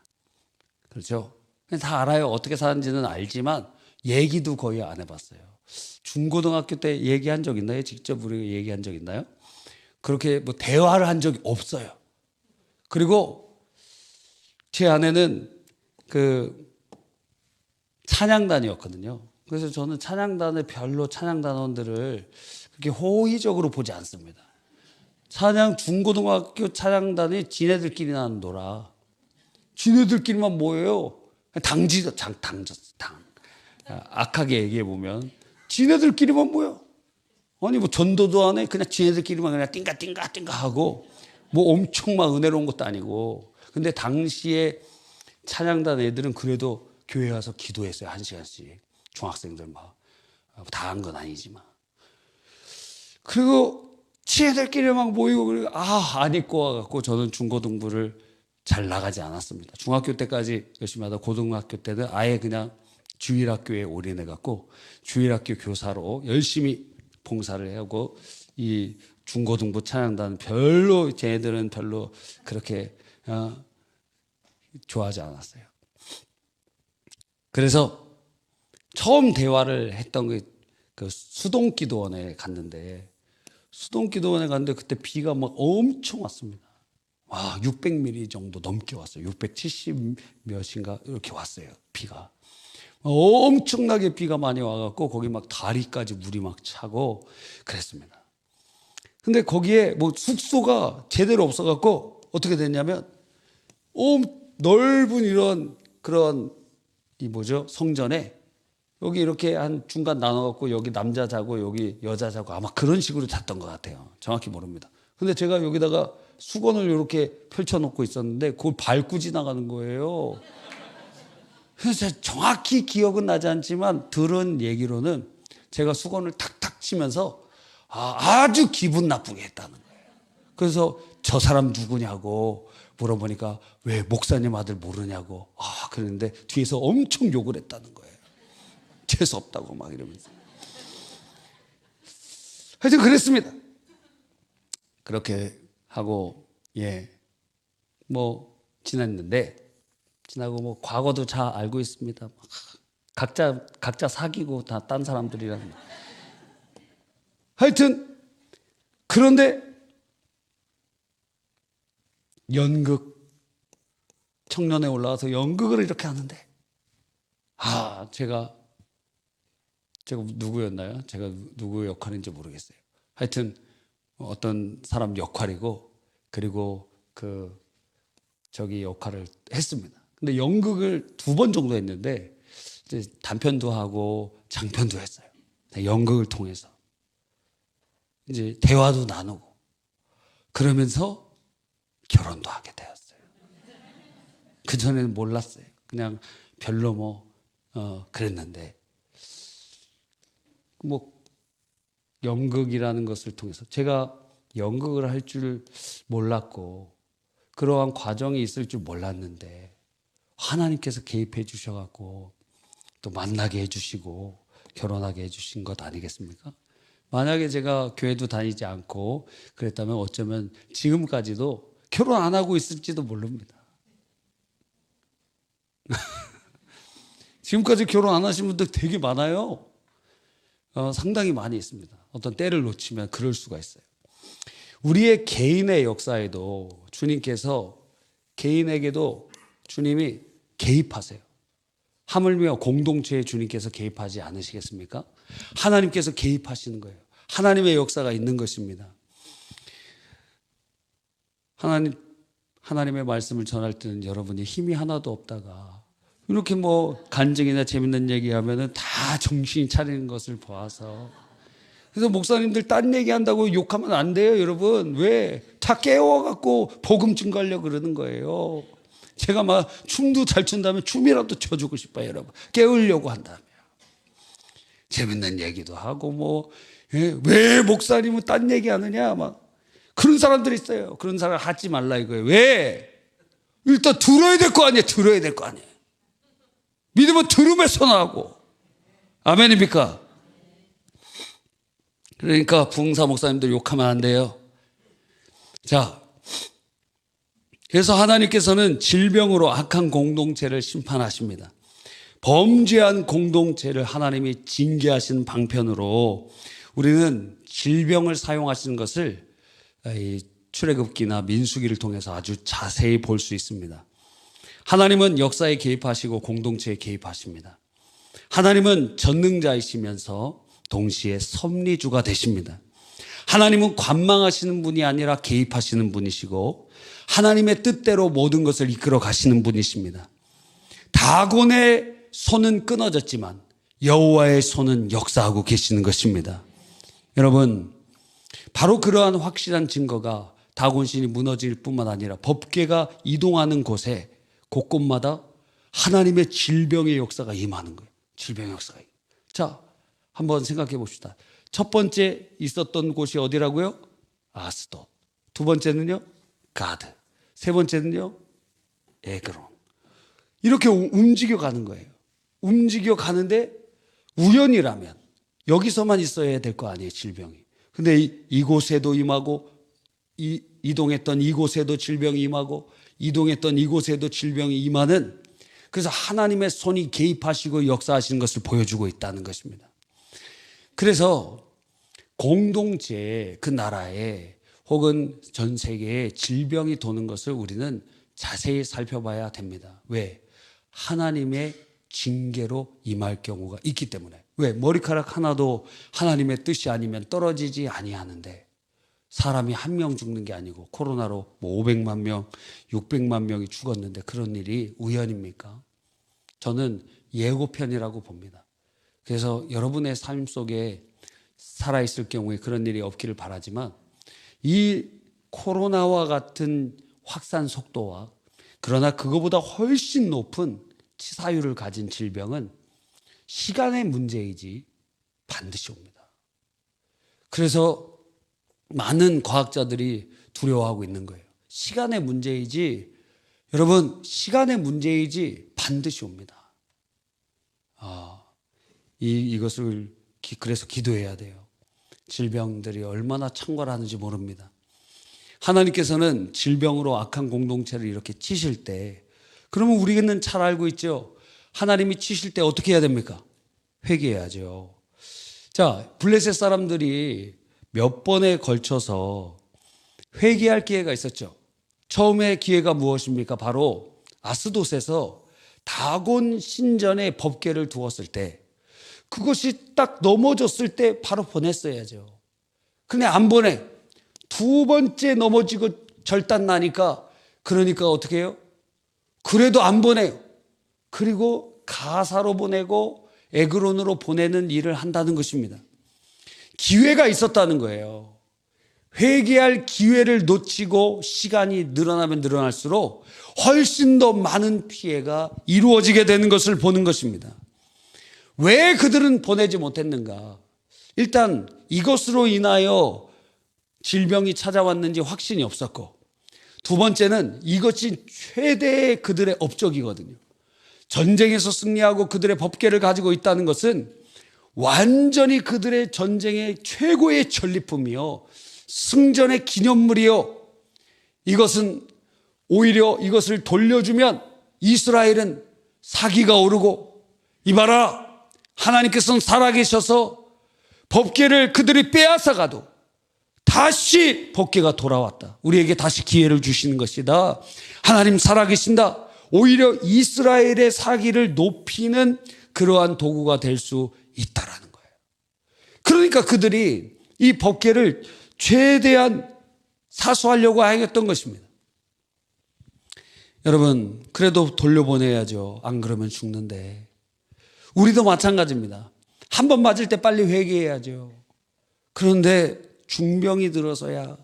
그렇죠? 다 알아요. 어떻게 사는지는 알지만 얘기도 거의 안 해봤어요. 중고등학교 때 얘기한 적 있나요? 직접 우리가 얘기한 적 있나요? 그렇게 대화를 한 적이 없어요. 그리고 제 아내는 그 찬양단이었거든요. 그래서 저는 찬양단의 별로 찬양단원들을 그렇게 호의적으로 보지 않습니다. 중고등학교 찬양단이 지네들끼리나 놀아. 지네들끼리만 뭐예요? 당. 악하게 얘기해 보면 지네들끼리만 뭐요? 아니 뭐 전도도 안 해. 그냥 지네들끼리만 그냥 띵가 하고 뭐 엄청 막 은혜로운 것도 아니고. 근데 당시에 찬양단 애들은 그래도 교회 와서 기도했어요. 1시간씩. 중학생들 막. 다 한 건 아니지만. 그리고 지네들끼리 막 모이고 안 입고 와갖고 저는 중고등부를 잘 나가지 않았습니다. 중학교 때까지 열심히 하다 고등학교 때는 아예 그냥 주일학교에 올인해갖고 주일학교 교사로 열심히 봉사를 하고 이 중고등부 찬양단 별로 쟤네들은 별로 그렇게 좋아하지 않았어요. 그래서 처음 대화를 했던 그 수동기도원에 갔는데 그때 비가 막 엄청 왔습니다. 와, 600mm 정도 넘게 왔어요. 670 몇인가 이렇게 왔어요. 비가. 엄청나게 비가 많이 와갖고 거기 막 다리까지 물이 막 차고 그랬습니다. 근데 거기에 뭐 숙소가 제대로 없어갖고 어떻게 됐냐면 넓은 그런 성전에 여기 이렇게 한 중간 나눠갖고 여기 남자 자고 여기 여자 자고 아마 그런 식으로 잤던 것 같아요. 정확히 모릅니다. 근데 제가 여기다가 수건을 이렇게 펼쳐놓고 있었는데 그걸 밟고 지나가는 거예요. 그래서 정확히 기억은 나지 않지만 들은 얘기로는 제가 수건을 탁탁 치면서 아주 기분 나쁘게 했다는 거예요. 그래서 저 사람 누구냐고 물어보니까 왜 목사님 아들 모르냐고 그랬는데 뒤에서 엄청 욕을 했다는 거예요. 재수 없다고 막 이러면서. 하여튼 그랬습니다. 그렇게 하고 지나고 뭐 과거도 잘 알고 있습니다. 각자 사귀고 다 딴 사람들이랑. 하여튼 그런데 연극 청년에 올라와서 연극을 이렇게 하는데 제가 누구였나요? 제가 누구 역할인지 모르겠어요. 하여튼 어떤 사람 역할이고 그리고 저기 역할을 했습니다. 근데 연극을 2번 정도 했는데 이제 단편도 하고 장편도 했어요. 연극을 통해서 이제 대화도 나누고 그러면서 결혼도 하게 되었어요. 그 전에는 몰랐어요. 그냥 별로 그랬는데 연극이라는 것을 통해서 제가 연극을 할 줄 몰랐고 그러한 과정이 있을 줄 몰랐는데 하나님께서 개입해 주셔갖고 또 만나게 해주시고 결혼하게 해주신 것 아니겠습니까? 만약에 제가 교회도 다니지 않고 그랬다면 어쩌면 지금까지도 결혼 안 하고 있을지도 모릅니다. 지금까지 결혼 안 하신 분들 되게 많아요. 상당히 많이 있습니다. 어떤 때를 놓치면 그럴 수가 있어요. 우리의 개인의 역사에도 주님께서 개인에게도 주님이 개입하세요. 하물며 공동체에 주님께서 개입하지 않으시겠습니까? 하나님께서 개입하시는 거예요. 하나님의 역사가 있는 것입니다. 하나님의 말씀을 전할 때는 여러분이 힘이 하나도 없다가 이렇게 간증이나 재밌는 얘기하면은 다 정신이 차리는 것을 보아서 그래서 목사님들 딴 얘기한다고 욕하면 안 돼요, 여러분. 왜? 다 깨워갖고 복음 증거하려고 그러는 거예요. 제가 막 춤도 잘 춘다면 춤이라도 춰주고 싶어요, 여러분. 깨우려고 한다면. 재밌는 얘기도 하고 왜 목사님은 딴 얘기하느냐 그런 사람들이 있어요. 그런 사람 하지 말라 이거예요. 왜? 일단 들어야 될 거 아니에요. 들어야 될 거 아니에요. 믿으면 들음에 선하고. 아멘입니까? 그러니까 부흥사 목사님들 욕하면 안 돼요. 자, 그래서 하나님께서는 질병으로 악한 공동체를 심판하십니다. 범죄한 공동체를 하나님이 징계하시는 방편으로 우리는 질병을 사용하시는 것을 출애굽기나 민수기를 통해서 아주 자세히 볼 수 있습니다. 하나님은 역사에 개입하시고 공동체에 개입하십니다. 하나님은 전능자이시면서 동시에 섭리주가 되십니다. 하나님은 관망하시는 분이 아니라 개입하시는 분이시고 하나님의 뜻대로 모든 것을 이끌어 가시는 분이십니다. 다곤의 손은 끊어졌지만 여호와의 손은 역사하고 계시는 것입니다. 여러분, 바로 그러한 확실한 증거가 다곤신이 무너질 뿐만 아니라 법궤가 이동하는 곳에 곳곳마다 하나님의 질병의 역사가 임하는 거예요. 질병의 역사가. 자, 한번 생각해 봅시다. 첫 번째 있었던 곳이 어디라고요? 아스돗. 두 번째는요? 가드. 세 번째는요? 에그론. 이렇게 움직여 가는 거예요. 움직여 가는데 우연이라면 여기서만 있어야 될 거 아니에요, 질병이. 근데 이곳에도 임하고 이동했던 이곳에도 질병이 임하고 이동했던 이곳에도 질병이 임하는, 그래서 하나님의 손이 개입하시고 역사하시는 것을 보여주고 있다는 것입니다. 그래서 공동체에 그 나라에 혹은 전 세계에 질병이 도는 것을 우리는 자세히 살펴봐야 됩니다. 왜? 하나님의 징계로 임할 경우가 있기 때문에. 왜? 머리카락 하나도 하나님의 뜻이 아니면 떨어지지 아니하는데 사람이 한 명 죽는 게 아니고 코로나로 500만 명, 600만 명이 죽었는데 그런 일이 우연입니까? 저는 예고편이라고 봅니다. 그래서 여러분의 삶 속에 살아있을 경우에 그런 일이 없기를 바라지만 이 코로나와 같은 확산 속도와 그러나 그거보다 훨씬 높은 치사율을 가진 질병은 시간의 문제이지 반드시 옵니다. 그래서 많은 과학자들이 두려워하고 있는 거예요. 시간의 문제이지, 여러분, 시간의 문제이지 반드시 옵니다. 이것을 그래서 기도해야 돼요. 질병들이 얼마나 창궐하는지 모릅니다. 하나님께서는 질병으로 악한 공동체를 이렇게 치실 때, 그러면 우리는 잘 알고 있죠. 하나님이 치실 때 어떻게 해야 됩니까? 회개해야죠. 자, 블레셋 사람들이 몇 번에 걸쳐서 회개할 기회가 있었죠. 처음에 기회가 무엇입니까? 바로 아스돗에서 다곤 신전에 법궤를 두었을 때, 그것이 딱 넘어졌을 때 바로 보냈어야죠. 근데 안 보내. 두 번째 넘어지고 절단 나니까, 그러니까 어떻게 해요? 그래도 안 보내요. 그리고 가사로 보내고 에그론으로 보내는 일을 한다는 것입니다. 기회가 있었다는 거예요. 회개할 기회를 놓치고 시간이 늘어나면 늘어날수록 훨씬 더 많은 피해가 이루어지게 되는 것을 보는 것입니다. 왜 그들은 보내지 못했는가? 일단 이것으로 인하여 질병이 찾아왔는지 확신이 없었고, 두 번째는 이것이 최대의 그들의 업적이거든요. 전쟁에서 승리하고 그들의 법궤를 가지고 있다는 것은 완전히 그들의 전쟁의 최고의 전리품이요, 승전의 기념물이요. 이것은 오히려 이것을 돌려주면 이스라엘은 사기가 오르고, 이봐라, 하나님께서는 살아계셔서 법궤를 그들이 빼앗아가도 다시 법궤가 돌아왔다. 우리에게 다시 기회를 주시는 것이다. 하나님 살아계신다. 오히려 이스라엘의 사기를 높이는 그러한 도구가 될 수 있다라는 거예요. 그러니까 그들이 이 법궤를 최대한 사수하려고 하였던 것입니다. 여러분, 그래도 돌려보내야죠. 안 그러면 죽는데. 우리도 마찬가지입니다. 한 번 맞을 때 빨리 회개해야죠. 그런데 중병이 들어서야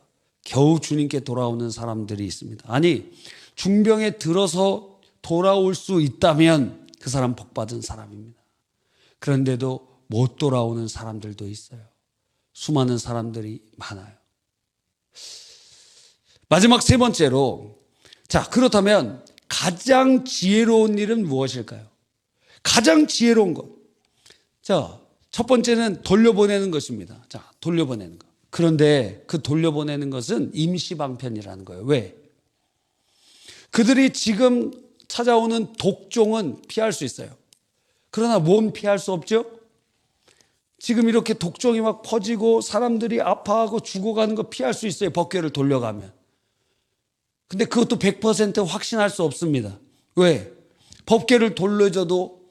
겨우 주님께 돌아오는 사람들이 있습니다. 아니, 중병에 들어서 돌아올 수 있다면 그 사람 복받은 사람입니다. 그런데도 못 돌아오는 사람들도 있어요. 수많은 사람들이 많아요. 마지막 세 번째로, 자, 그렇다면 가장 지혜로운 일은 무엇일까요? 가장 지혜로운 것. 자, 첫 번째는 돌려보내는 것입니다. 자, 돌려보내는 것. 그런데 그 돌려보내는 것은 임시방편이라는 거예요. 왜? 그들이 지금 찾아오는 독종은 피할 수 있어요. 그러나 뭔 피할 수 없죠? 지금 이렇게 독종이 막 퍼지고 사람들이 아파하고 죽어가는 거 피할 수 있어요. 법궤를 돌려가면. 근데 그것도 100% 확신할 수 없습니다. 왜? 법궤를 돌려줘도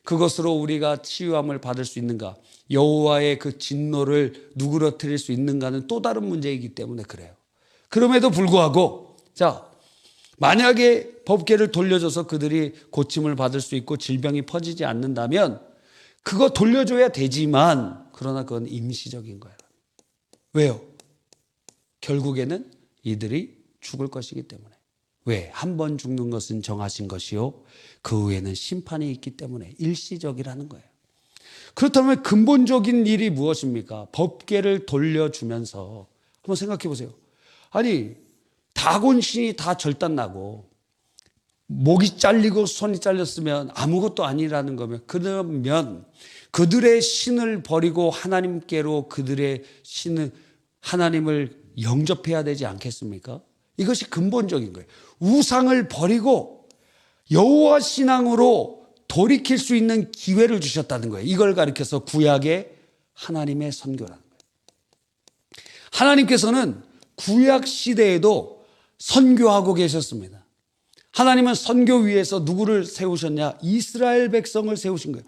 그것으로 우리가 치유함을 받을 수 있는가? 여호와의 그 진노를 누그러뜨릴 수 있는가는 또 다른 문제이기 때문에 그래요. 그럼에도 불구하고 만약에 법궤를 돌려줘서 그들이 고침을 받을 수 있고 질병이 퍼지지 않는다면 그거 돌려줘야 되지만, 그러나 그건 임시적인 거예요. 왜요? 결국에는 이들이 죽을 것이기 때문에. 왜? 한 번 죽는 것은 정하신 것이요, 그 후에는 심판이 있기 때문에 일시적이라는 거예요. 그렇다면 근본적인 일이 무엇입니까? 법궤를 돌려주면서 한번 생각해 보세요. 아니, 다곤신이 다 절단나고 목이 잘리고 손이 잘렸으면 아무것도 아니라는 거면, 그러면 그들의 신을 버리고 하나님께로 그들의 신을, 하나님을 영접해야 되지 않겠습니까? 이것이 근본적인 거예요. 우상을 버리고 여호와 신앙으로 돌이킬 수 있는 기회를 주셨다는 거예요. 이걸 가리켜서 구약의 하나님의 선교라는 거예요. 하나님께서는 구약 시대에도 선교하고 계셨습니다. 하나님은 선교 위에서 누구를 세우셨냐? 이스라엘 백성을 세우신 거예요.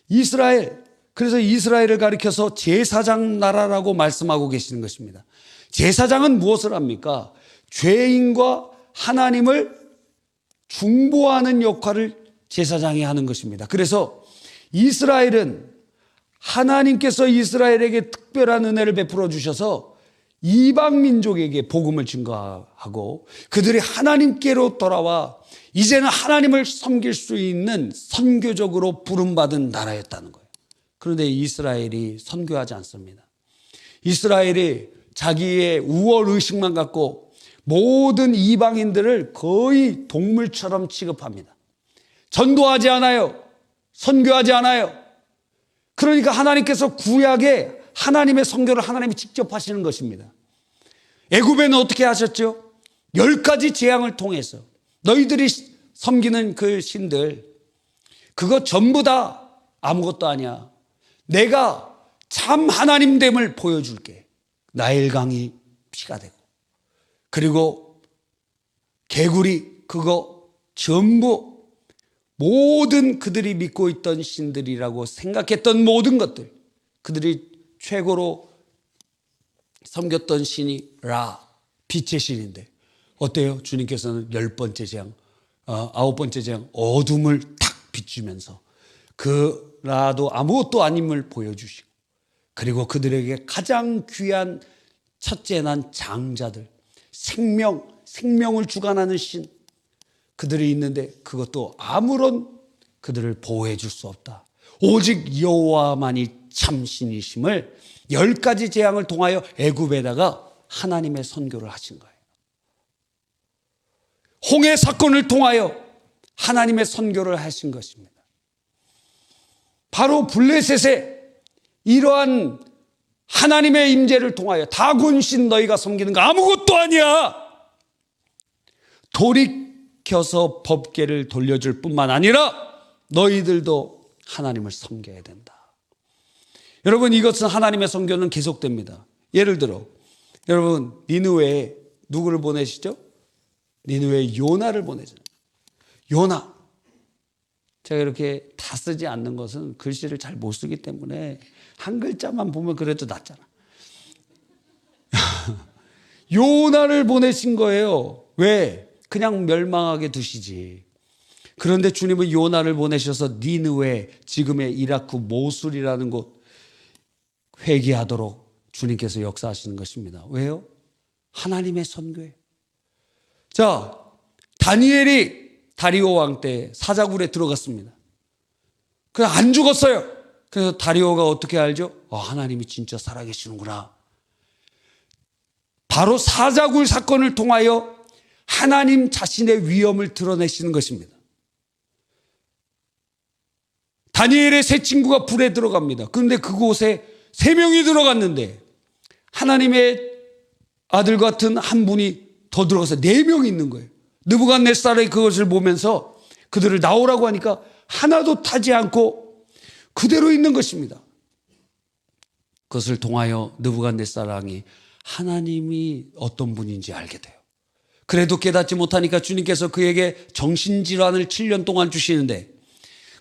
이스라엘. 그래서 이스라엘을 가리켜서 제사장 나라라고 말씀하고 계시는 것입니다. 제사장은 무엇을 합니까? 죄인과 하나님을 중보하는 역할을 제사장이 하는 것입니다. 그래서 이스라엘은 하나님께서 이스라엘에게 특별한 은혜를 베풀어 주셔서 이방 민족에게 복음을 증거하고 그들이 하나님께로 돌아와 이제는 하나님을 섬길 수 있는 선교적으로 부름받은 나라였다는 거예요. 그런데 이스라엘이 선교하지 않습니다. 이스라엘이 자기의 우월의식만 갖고 모든 이방인들을 거의 동물처럼 취급합니다. 전도하지 않아요. 선교하지 않아요. 그러니까 하나님께서 구약에 하나님의 선교를 하나님이 직접 하시는 것입니다. 애굽에는 어떻게 하셨죠? 10가지 재앙을 통해서 너희들이 섬기는 그 신들, 그거 전부 다 아무것도 아니야. 내가 참 하나님됨을 보여줄게. 나일강이 피가 되고, 그리고 개구리, 그거 전부 모든 그들이 믿고 있던 신들이라고 생각했던 모든 것들, 그들이 최고로 섬겼던 신이 라, 빛의 신인데 어때요? 주님께서는 10번째 재앙, 9번째 재앙, 어둠을 탁 비추면서 그 라도 아무것도 아님을 보여주시고, 그리고 그들에게 가장 귀한 첫째 난 장자들, 생명을 주관하는 신, 그들이 있는데 그것도 아무런 그들을 보호해 줄 수 없다. 오직 여호와만이 참 신이심을 10가지 재앙을 통하여 애굽에다가 하나님의 선교를 하신 거예요. 홍해 사건을 통하여 하나님의 선교를 하신 것입니다. 바로 블레셋에 이러한 하나님의 임재를 통하여 다곤신 너희가 섬기는 거 아무것도 아니야. 돌이켜서 법궤를 돌려줄 뿐만 아니라 너희들도 하나님을 섬겨야 된다. 여러분, 이것은 하나님의 선교는 계속됩니다. 예를 들어 여러분, 니느웨에 누구를 보내시죠? 니느웨에 요나를 보내잖아요. 요나. 제가 이렇게 다 쓰지 않는 것은 글씨를 잘 못 쓰기 때문에 한 글자만 보면 그래도 낫잖아. 요나를 보내신 거예요. 왜? 그냥 멸망하게 두시지. 그런데 주님은 요나를 보내셔서 니느웨, 지금의 이라크 모술이라는 곳 회개하도록 주님께서 역사하시는 것입니다. 왜요? 하나님의 선교예요. 자, 다니엘이 다리오 왕 때 사자굴에 들어갔습니다. 그냥 안 죽었어요. 그래서 다리오가 어떻게 알죠? 하나님이 진짜 살아계시는구나. 바로 사자굴 사건을 통하여 하나님 자신의 위엄을 드러내시는 것입니다. 다니엘의 세 친구가 불에 들어갑니다. 그런데 그곳에 3명이 들어갔는데 하나님의 아들 같은 한 분이 더 들어가서 4명이 있는 거예요. 느부갓네살이 그것을 보면서 그들을 나오라고 하니까 하나도 타지 않고 그대로 있는 것입니다. 그것을 통하여 느부갓네살 왕이 하나님이 어떤 분인지 알게 돼요. 그래도 깨닫지 못하니까 주님께서 그에게 정신질환을 7년 동안 주시는데,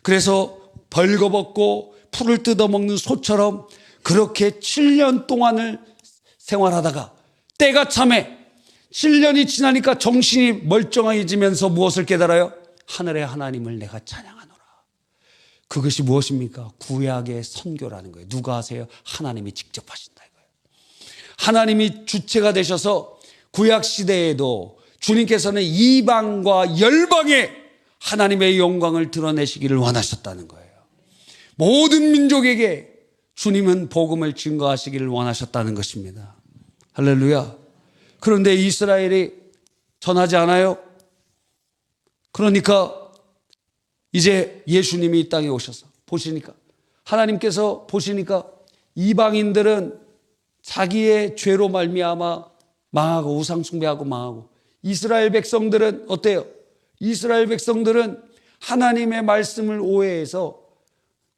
그래서 벌거벗고 풀을 뜯어먹는 소처럼 그렇게 7년 동안을 생활하다가 때가 참에 7년이 지나니까 정신이 멀쩡해지면서 무엇을 깨달아요? 하늘의 하나님을 내가 찬양하노라. 그것이 무엇입니까? 구약의 선교라는 거예요. 누가 하세요? 하나님이 직접 하신다 이거예요. 하나님이 주체가 되셔서 구약 시대에도 주님께서는 이방과 열방에 하나님의 영광을 드러내시기를 원하셨다는 거예요. 모든 민족에게 주님은 복음을 증거하시기를 원하셨다는 것입니다. 할렐루야. 그런데 이스라엘이 전하지 않아요? 그러니까 이제 예수님이 이 땅에 오셔서 보시니까, 하나님께서 보시니까 이방인들은 자기의 죄로 말미암아 망하고 우상 숭배하고 망하고, 이스라엘 백성들은 어때요? 이스라엘 백성들은 하나님의 말씀을 오해해서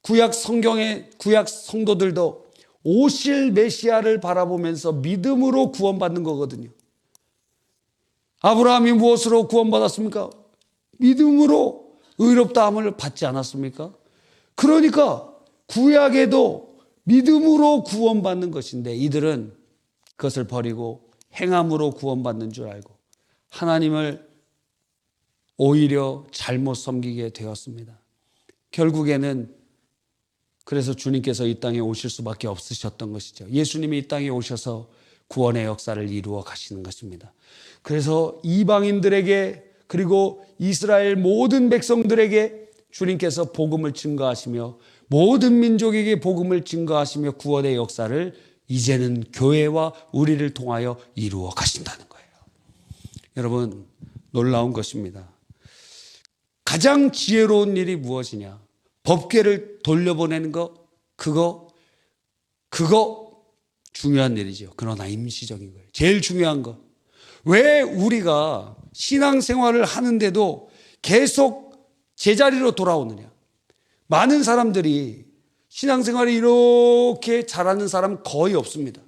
구약 성경의 구약 성도들도 오실 메시아를 바라보면서 믿음으로 구원받는 거거든요. 아브라함이 무엇으로 구원받았습니까? 믿음으로 의롭다함을 받지 않았습니까? 그러니까 구약에도 믿음으로 구원받는 것인데 이들은 그것을 버리고 행함으로 구원받는 줄 알고 하나님을 오히려 잘못 섬기게 되었습니다. 결국에는 그래서 주님께서 이 땅에 오실 수밖에 없으셨던 것이죠. 예수님이 이 땅에 오셔서 구원의 역사를 이루어 가시는 것입니다. 그래서 이방인들에게 그리고 이스라엘 모든 백성들에게 주님께서 복음을 증거하시며 모든 민족에게 복음을 증거하시며 구원의 역사를 이제는 교회와 우리를 통하여 이루어 가신다는 거예요. 여러분, 놀라운 것입니다. 가장 지혜로운 일이 무엇이냐? 법궤를 돌려보내는 거, 그거 중요한 일이죠. 그러나 임시적인 거예요. 제일 중요한 거. 왜 우리가 신앙생활을 하는데도 계속 제자리로 돌아오느냐? 많은 사람들이 신앙생활이 이렇게 잘하는 사람 거의 없습니다.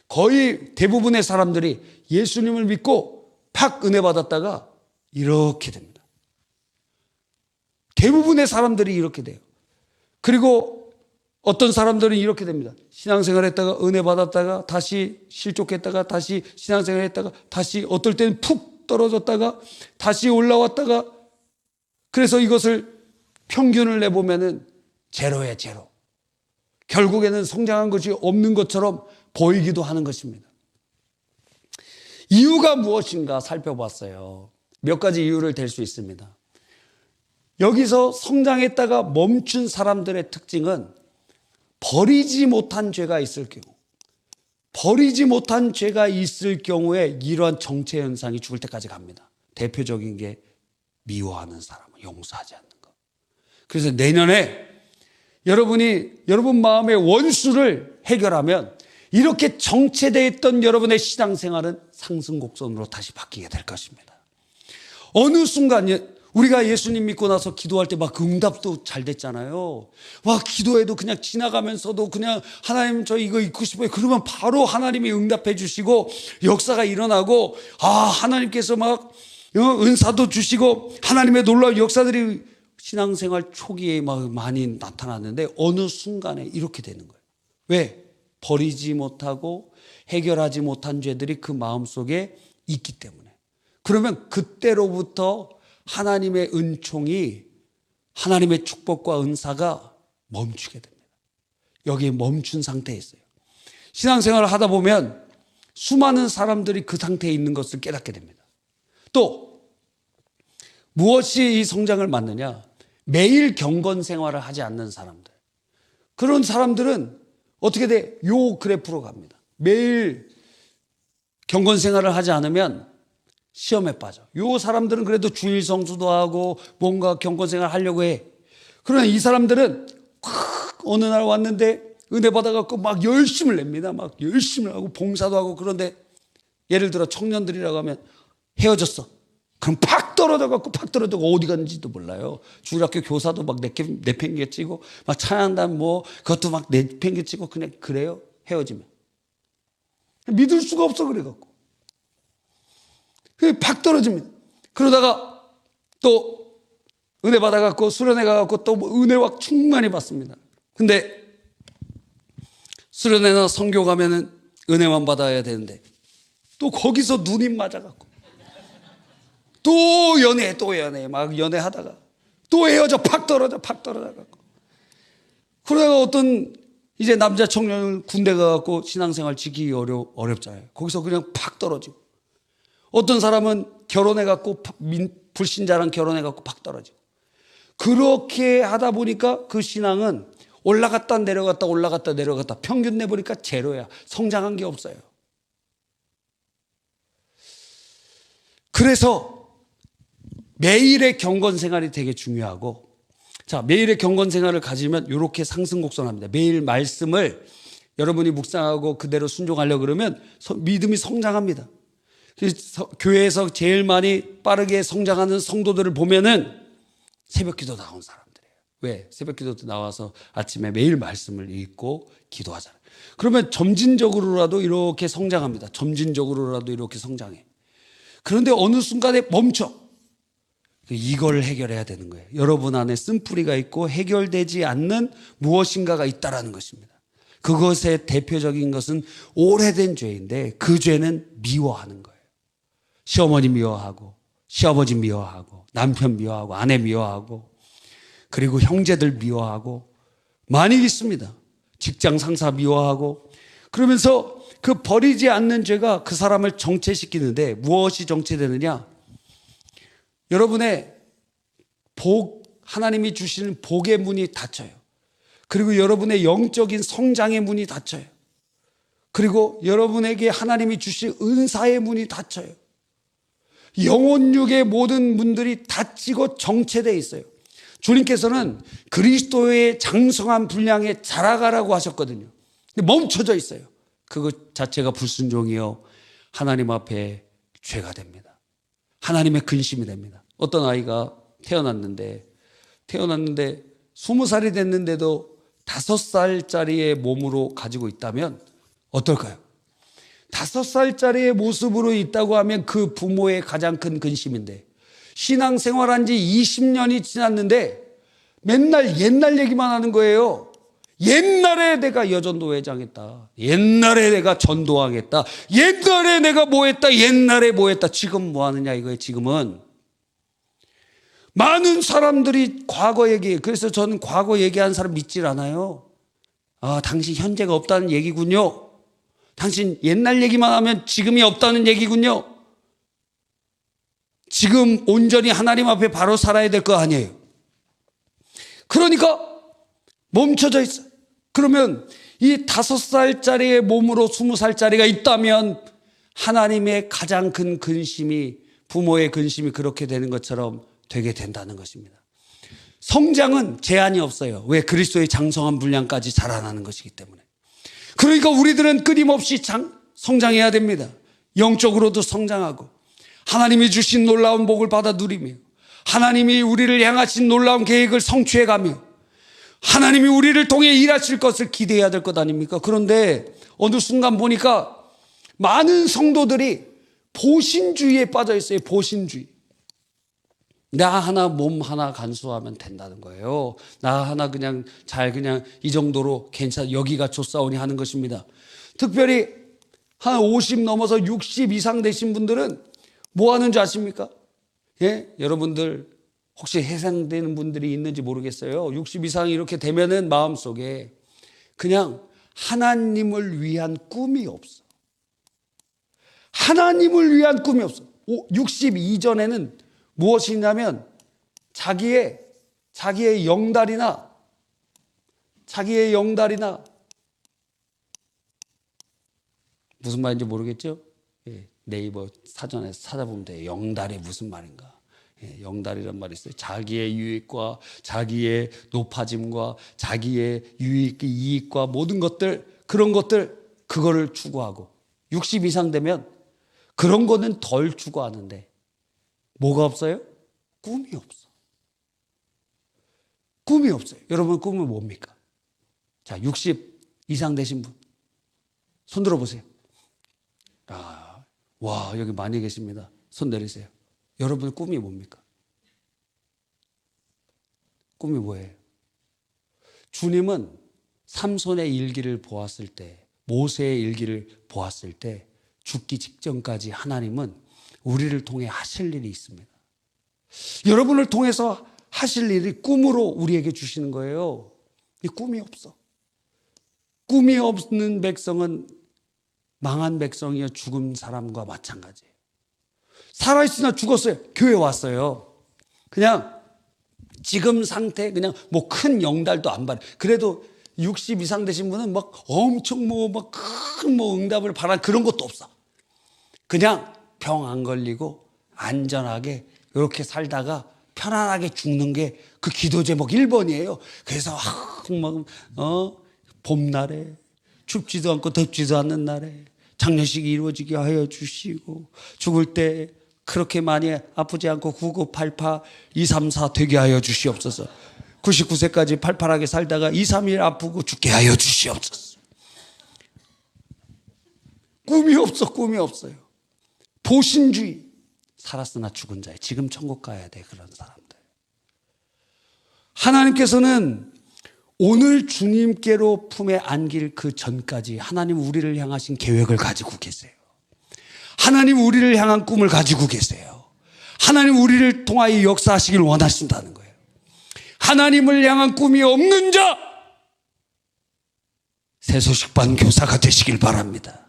거의 대부분의 사람들이 예수님을 믿고 팍 은혜 받았다가 이렇게 됩니다. 대부분의 사람들이 이렇게 돼요. 그리고 어떤 사람들은 이렇게 됩니다. 신앙생활 했다가 은혜 받았다가 다시 실족했다가 다시 신앙생활 했다가 다시 어떨 때는 푹 떨어졌다가 다시 올라왔다가, 그래서 이것을 평균을 내보면은 제로에 제로. 결국에는 성장한 것이 없는 것처럼 보이기도 하는 것입니다. 이유가 무엇인가 살펴봤어요. 몇 가지 이유를 댈 수 있습니다. 여기서 성장했다가 멈춘 사람들의 특징은 버리지 못한 죄가 있을 경우에 이러한 정체 현상이 죽을 때까지 갑니다. 대표적인 게 미워하는 사람을 용서하지 않는 것. 그래서 내년에 여러분 마음의 원수를 해결하면 이렇게 정체되어 있던 여러분의 신앙생활은 상승곡선으로 다시 바뀌게 될 것입니다. 어느 순간 우리가 예수님 믿고 나서 기도할 때 막 응답도 잘 됐잖아요. 기도해도 그냥 지나가면서도 그냥 하나님 저 이거 읽고 싶어요. 그러면 바로 하나님이 응답해 주시고 역사가 일어나고, 하나님께서 막 은사도 주시고 하나님의 놀라운 역사들이 신앙생활 초기에 막 많이 나타났는데 어느 순간에 이렇게 되는 거예요. 왜? 버리지 못하고 해결하지 못한 죄들이 그 마음속에 있기 때문에. 그러면 그때로부터 하나님의 은총이, 하나님의 축복과 은사가 멈추게 됩니다. 여기에 멈춘 상태에 있어요. 신앙생활을 하다 보면 수많은 사람들이 그 상태에 있는 것을 깨닫게 됩니다. 또 무엇이 이 성장을 막느냐? 매일 경건 생활을 하지 않는 사람들. 그런 사람들은 어떻게 돼? 요 그래프로 갑니다. 매일 경건 생활을 하지 않으면 시험에 빠져. 요 사람들은 그래도 주일 성수도 하고 뭔가 경건 생활 하려고 해. 그러나 이 사람들은 어느 날 왔는데 은혜 받아갖고 막 열심을 냅니다. 막 열심을 하고 봉사도 하고. 그런데 예를 들어 청년들이라고 하면 헤어졌어. 그럼 팍 떨어져갖고 어디 갔는지도 몰라요. 주일학교 교사도 막 내팽개치고 막 찬양단 그것도 막 내팽개치고 그냥 그래요. 헤어지면 믿을 수가 없어. 그래갖고 팍 떨어집니다. 그러다가 또 은혜 받아갖고 수련회 가갖고 또 은혜 막 충만히 받습니다. 근데 수련회나 선교 가면은 은혜만 받아야 되는데 또 거기서 눈이 맞아갖고 또 연애 막 연애하다가 또 헤어져 팍 떨어져갖고 그러다가 어떤 이제 남자 청년은 군대 가갖고 신앙생활 지키기 어렵잖아요. 거기서 그냥 팍 떨어지고 어떤 사람은 결혼해갖고 불신자랑 결혼해갖고 팍 떨어지고 그렇게 하다 보니까 그 신앙은 올라갔다 내려갔다 평균 내보니까 제로야. 성장한 게 없어요. 그래서 매일의 경건 생활이 되게 중요하고, 자, 매일의 경건 생활을 가지면 이렇게 상승곡선합니다. 매일 말씀을 여러분이 묵상하고 그대로 순종하려고 그러면 믿음이 성장합니다. 교회에서 제일 많이 빠르게 성장하는 성도들을 보면은 새벽 기도 나온 사람들이에요. 왜? 새벽 기도 나와서 아침에 매일 말씀을 읽고 기도하잖아요. 그러면 점진적으로라도 이렇게 성장합니다. 점진적으로라도 이렇게 성장해. 그런데 어느 순간에 멈춰. 이걸 해결해야 되는 거예요. 여러분 안에 쓴뿌리가 있고 해결되지 않는 무엇인가가 있다라는 것입니다. 그것의 대표적인 것은 오래된 죄인데 그 죄는 미워하는 거예요. 시어머니 미워하고 시아버지 미워하고 남편 미워하고 아내 미워하고 그리고 형제들 미워하고 많이 있습니다. 직장 상사 미워하고 그러면서 그 버리지 않는 죄가 그 사람을 정체시키는데 무엇이 정체되느냐? 여러분의 하나님이 주시는 복의 문이 닫혀요. 그리고 여러분의 영적인 성장의 문이 닫혀요. 그리고 여러분에게 하나님이 주신 은사의 문이 닫혀요. 영혼육의 모든 문들이 닫히고 정체되어 있어요. 주님께서는 그리스도의 장성한 분량에 자라가라고 하셨거든요. 근데 멈춰져 있어요. 그것 자체가 불순종이요 하나님 앞에 죄가 됩니다. 하나님의 근심이 됩니다. 어떤 아이가 태어났는데 20살이 됐는데도 5살짜리의 몸으로 가지고 있다면 어떨까요? 5살짜리의 모습으로 있다고 하면 그 부모의 가장 큰 근심인데 신앙생활한 지 20년이 지났는데 맨날 옛날 얘기만 하는 거예요. 옛날에 내가 여전도 회장했다. 옛날에 내가 전도하겠다. 옛날에 내가 뭐 했다. 옛날에 뭐 했다. 지금 뭐 하느냐 이거예요. 지금은 많은 사람들이 과거 얘기해요. 그래서 저는 과거 얘기하는 사람 믿질 않아요. 아, 당신 현재가 없다는 얘기군요. 당신 옛날 얘기만 하면 지금이 없다는 얘기군요. 지금 온전히 하나님 앞에 바로 살아야 될 거 아니에요. 그러니까 멈춰져 있어요. 그러면 이 5살짜리의 몸으로 20살짜리가 있다면 하나님의 가장 큰 근심이 부모의 근심이 그렇게 되는 것처럼 되게 된다는 것입니다. 성장은 제한이 없어요. 왜? 그리스도의 장성한 분량까지 자라나는 것이기 때문에. 그러니까 우리들은 끊임없이 성장해야 됩니다. 영적으로도 성장하고 하나님이 주신 놀라운 복을 받아 누리며 하나님이 우리를 향하신 놀라운 계획을 성취해가며 하나님이 우리를 통해 일하실 것을 기대해야 될 것 아닙니까? 그런데 어느 순간 보니까 많은 성도들이 보신주의에 빠져 있어요. 보신주의. 나 하나 몸 하나 간수하면 된다는 거예요. 나 하나 그냥 이 정도로 여기가 좋사오니 하는 것입니다. 특별히 한 50 넘어서 60 이상 되신 분들은 뭐 하는 줄 아십니까? 예? 여러분들 혹시 해상되는 분들이 있는지 모르겠어요. 60 이상 이렇게 되면은 마음속에 그냥 하나님을 위한 꿈이 없어. 하나님을 위한 꿈이 없어. 60 이전에는 무엇이냐면 자기의 영달이나 무슨 말인지 모르겠죠? 예, 네이버 사전에서 찾아보면 돼요. 영달이 무슨 말인가? 예, 영달이란 말이 있어요. 자기의 유익과 자기의 높아짐과 자기의 이익과 모든 것들 그거를 추구하고 60 이상 되면 그런 거는 덜 추구하는데 뭐가 없어요? 꿈이 없어. 꿈이 없어요. 여러분 꿈은 뭡니까? 자, 60 이상 되신 분 손 들어보세요. 와, 여기 많이 계십니다. 손 내리세요. 여러분의 꿈이 뭡니까? 꿈이 뭐예요? 주님은 삼손의 일기를 보았을 때, 모세의 일기를 보았을 때 죽기 직전까지 하나님은 우리를 통해 하실 일이 있습니다. 여러분을 통해서 하실 일이 꿈으로 우리에게 주시는 거예요. 이 꿈이 없어. 꿈이 없는 백성은 망한 백성이요, 죽은 사람과 마찬가지예요. 살아있으나 죽었어요. 교회 왔어요. 그냥 지금 상태, 그냥 뭐 큰 영달도 안 받아요. 그래도 60 이상 되신 분은 막 엄청 큰 응답을 바란 그런 것도 없어. 그냥 병 안 걸리고 안전하게 이렇게 살다가 편안하게 죽는 게 그 기도 제목 1번이에요. 그래서 봄날에 춥지도 않고 덥지도 않는 날에 장례식이 이루어지게 하여 주시고, 죽을 때 그렇게 많이 아프지 않고 9988 234 되게 하여 주시옵소서. 99세까지 팔팔하게 살다가 2, 3일 아프고 죽게 하여 주시옵소서. 꿈이 없어. 꿈이 없어요. 보신주의. 살았으나 죽은 자에 지금 천국 가야 돼. 그런 사람들. 하나님께서는 오늘 주님께로 품에 안길 그 전까지 하나님 우리를 향하신 계획을 가지고 계세요. 하나님 우리를 향한 꿈을 가지고 계세요. 하나님 우리를 통하여 역사하시길 원하신다는 거예요. 하나님을 향한 꿈이 없는 자, 새소식반 교사가 되시길 바랍니다.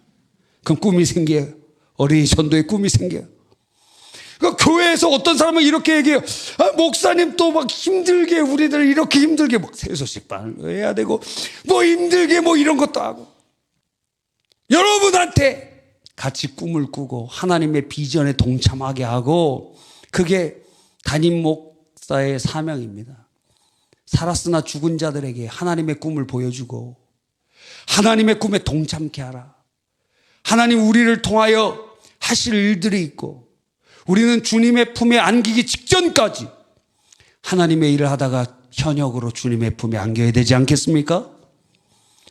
그럼 꿈이 생겨요. 어린이 전도에 꿈이 생겨요. 그러니까 교회에서 어떤 사람은 이렇게 얘기해요. 목사님 또 막 힘들게, 우리들 이렇게 힘들게 뭐 새소식반을 해야 되고 뭐 힘들게 뭐 이런 것도 하고. 여러분한테 같이 꿈을 꾸고 하나님의 비전에 동참하게 하고, 그게 담임 목사의 사명입니다. 살았으나 죽은 자들에게 하나님의 꿈을 보여주고 하나님의 꿈에 동참케 하라. 하나님 우리를 통하여 하실 일들이 있고, 우리는 주님의 품에 안기기 직전까지 하나님의 일을 하다가 현역으로 주님의 품에 안겨야 되지 않겠습니까?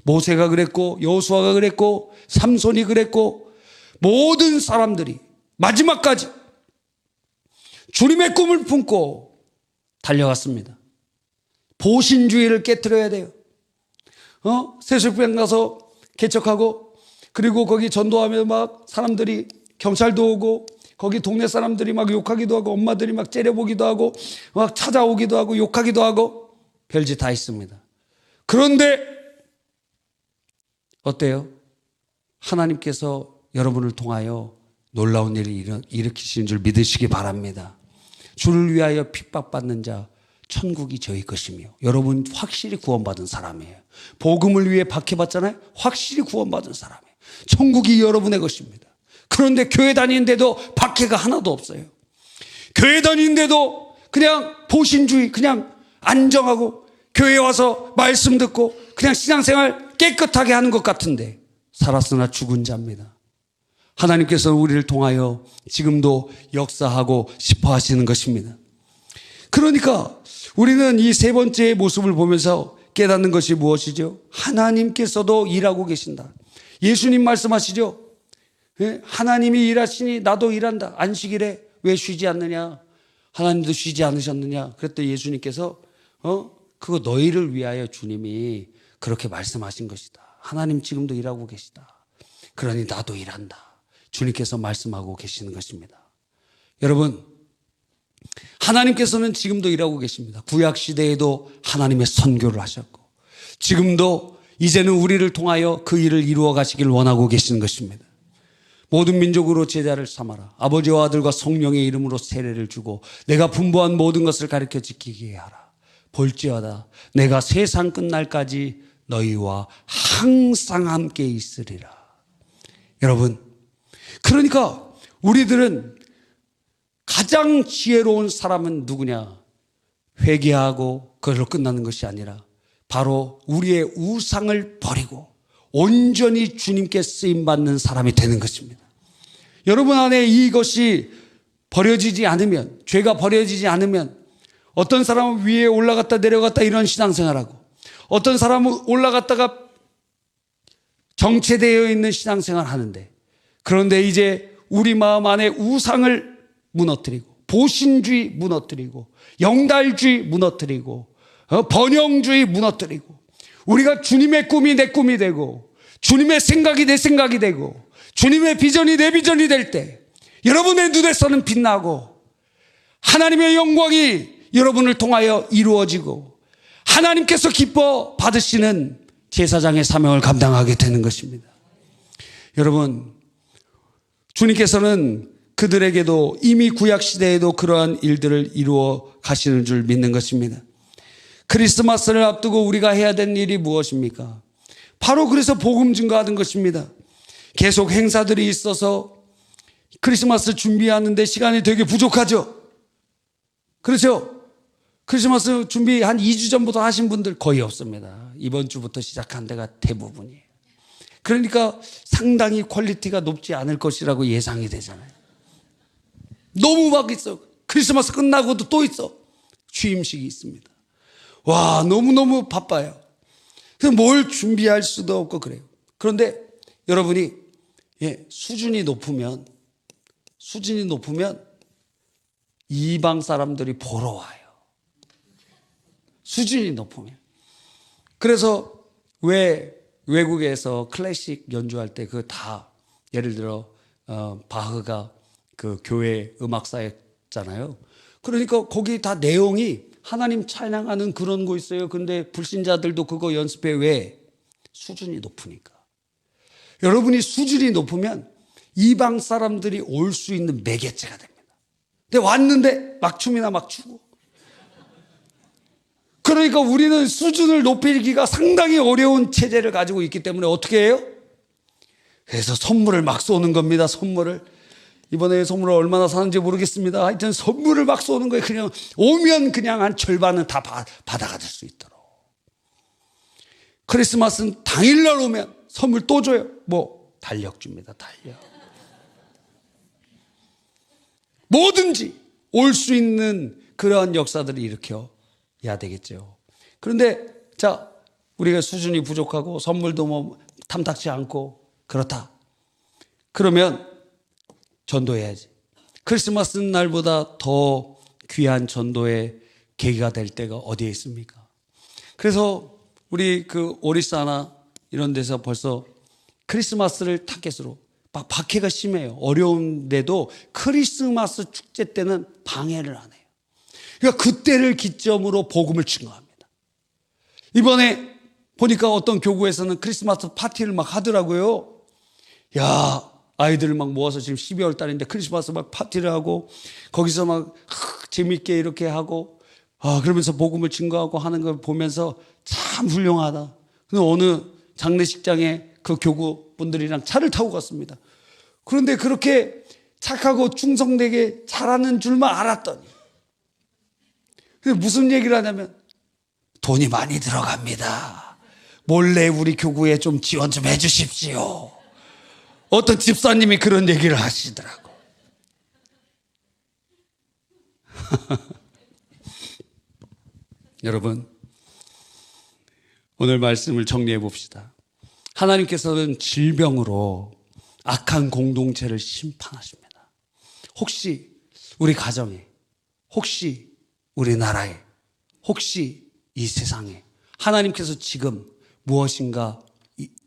모세가 그랬고, 여호수아가 그랬고, 삼손이 그랬고, 모든 사람들이 마지막까지 주님의 꿈을 품고 달려갔습니다. 보신주의를 깨트려야 돼요. 세술병 가서 개척하고, 그리고 거기 전도하면 막 사람들이, 경찰도 오고, 거기 동네 사람들이 막 욕하기도 하고, 엄마들이 막 째려보기도 하고, 막 찾아오기도 하고, 욕하기도 하고, 별짓 다 있습니다. 그런데 어때요? 하나님께서 여러분을 통하여 놀라운 일을 일으키시는 줄 믿으시기 바랍니다. 주를 위하여 핍박받는 자, 천국이 저희 것이며, 여러분 확실히 구원받은 사람이에요. 복음을 위해 박해받잖아요. 확실히 구원받은 사람이에요. 천국이 여러분의 것입니다. 그런데 교회 다니는데도 박해가 하나도 없어요. 교회 다니는데도 그냥 보신주의, 그냥 안정하고 교회 와서 말씀 듣고 그냥 신앙생활 깨끗하게 하는 것 같은데 살았으나 죽은 자입니다. 하나님께서 우리를 통하여 지금도 역사하고 싶어 하시는 것입니다. 그러니까 우리는 이 세 번째의 모습을 보면서 깨닫는 것이 무엇이죠? 하나님께서도 일하고 계신다. 예수님 말씀하시죠. 하나님이 일하시니 나도 일한다. 안식일에 왜 쉬지 않느냐? 하나님도 쉬지 않으셨느냐? 그랬더니 예수님께서 그거 너희를 위하여 주님이 그렇게 말씀하신 것이다. 하나님 지금도 일하고 계시다. 그러니 나도 일한다. 주님께서 말씀하고 계시는 것입니다. 여러분, 하나님께서는 지금도 일하고 계십니다. 구약 시대에도 하나님의 선교를 하셨고, 지금도 이제는 우리를 통하여 그 일을 이루어 가시길 원하고 계시는 것입니다. 모든 민족으로 제자를 삼아라. 아버지와 아들과 성령의 이름으로 세례를 주고 내가 분부한 모든 것을 가르쳐 지키게 하라. 볼지어다 내가 세상 끝날까지 너희와 항상 함께 있으리라. 여러분, 그러니까 우리들은 가장 지혜로운 사람은 누구냐? 회개하고 그걸로 끝나는 것이 아니라 바로 우리의 우상을 버리고 온전히 주님께 쓰임받는 사람이 되는 것입니다. 여러분 안에 이것이 버려지지 않으면, 죄가 버려지지 않으면, 어떤 사람은 위에 올라갔다 내려갔다 이런 신앙생활하고, 어떤 사람은 올라갔다가 정체되어 있는 신앙생활 하는데, 그런데 이제 우리 마음 안에 우상을 무너뜨리고, 보신주의 무너뜨리고, 영달주의 무너뜨리고, 번영주의 무너뜨리고, 우리가 주님의 꿈이 내 꿈이 되고, 주님의 생각이 내 생각이 되고, 주님의 비전이 내 비전이 될 때 여러분의 눈에서는 빛나고 하나님의 영광이 여러분을 통하여 이루어지고 하나님께서 기뻐 받으시는 제사장의 사명을 감당하게 되는 것입니다. 여러분, 주님께서는 그들에게도 이미 구약시대에도 그러한 일들을 이루어 가시는 줄 믿는 것입니다. 크리스마스를 앞두고 우리가 해야 되는 일이 무엇입니까? 바로 그래서 복음 증거하는 것입니다. 계속 행사들이 있어서 크리스마스 준비하는데 시간이 되게 부족하죠. 그렇죠? 크리스마스 준비 한 2주 전부터 하신 분들 거의 없습니다. 이번 주부터 시작한 데가 대부분이에요. 그러니까 상당히 퀄리티가 높지 않을 것이라고 예상이 되잖아요. 너무 막 있어. 크리스마스 끝나고도 또 있어. 취임식이 있습니다. 와, 너무너무 바빠요. 그래서 뭘 준비할 수도 없고 그래요. 그런데 여러분이 수준이 높으면 이방 사람들이 보러 와요. 수준이 높으면. 그래서 왜 외국에서 클래식 연주할 때 그 다 예를 들어 바흐가 그 교회 음악사였잖아요. 그러니까 거기 다 내용이 하나님 찬양하는 그런 거 있어요. 근데 불신자들도 그거 연습해. 왜? 수준이 높으니까. 여러분이 수준이 높으면 이방 사람들이 올 수 있는 매개체가 됩니다. 근데 왔는데 막춤이나 막 추고. 그러니까 우리는 수준을 높이기가 상당히 어려운 체제를 가지고 있기 때문에 어떻게 해요? 그래서 선물을 막 쏘는 겁니다. 선물을. 이번에 선물을 얼마나 사는지 모르겠습니다. 하여튼 선물을 막 쏘는 거예요. 그냥 오면 그냥 한 절반은 다 받아가질 수 있도록. 크리스마스는 당일날 오면 선물 또 줘요. 뭐 달력 줍니다. 달력. 뭐든지 올 수 있는 그러한 역사들을 일으켜야 되겠죠. 그런데 자, 우리가 수준이 부족하고 선물도 뭐 탐탁치 않고 그렇다. 그러면 전도해야지. 크리스마스 날보다 더 귀한 전도의 계기가 될 때가 어디에 있습니까? 그래서 우리 그 오리사나 이런 데서 벌써 크리스마스를 타겟으로 막 박해가 심해요. 어려운데도 크리스마스 축제 때는 방해를 안 해요. 그러니까 그때를 기점으로 복음을 증거합니다. 이번에 보니까 어떤 교구에서는 크리스마스 파티를 막 하더라고요. 야, 아이들을 막 모아서 지금 12월 달인데 크리스마스 막 파티를 하고 거기서 막 재밌게 이렇게 하고 그러면서 복음을 증거하고 하는 걸 보면서 참 훌륭하다. 근데 어느 장례식장에 그 교구 분들이랑 차를 타고 갔습니다. 그런데 그렇게 착하고 충성되게 잘하는 줄만 알았더니 무슨 얘기를 하냐면 돈이 많이 들어갑니다. 몰래 우리 교구에 좀 지원 좀 해주십시오. 어떤 집사님이 그런 얘기를 하시더라고. 여러분, 오늘 말씀을 정리해 봅시다. 하나님께서는 질병으로 악한 공동체를 심판하십니다. 혹시 우리 가정에, 혹시 우리나라에, 혹시 이 세상에 하나님께서 지금 무엇인가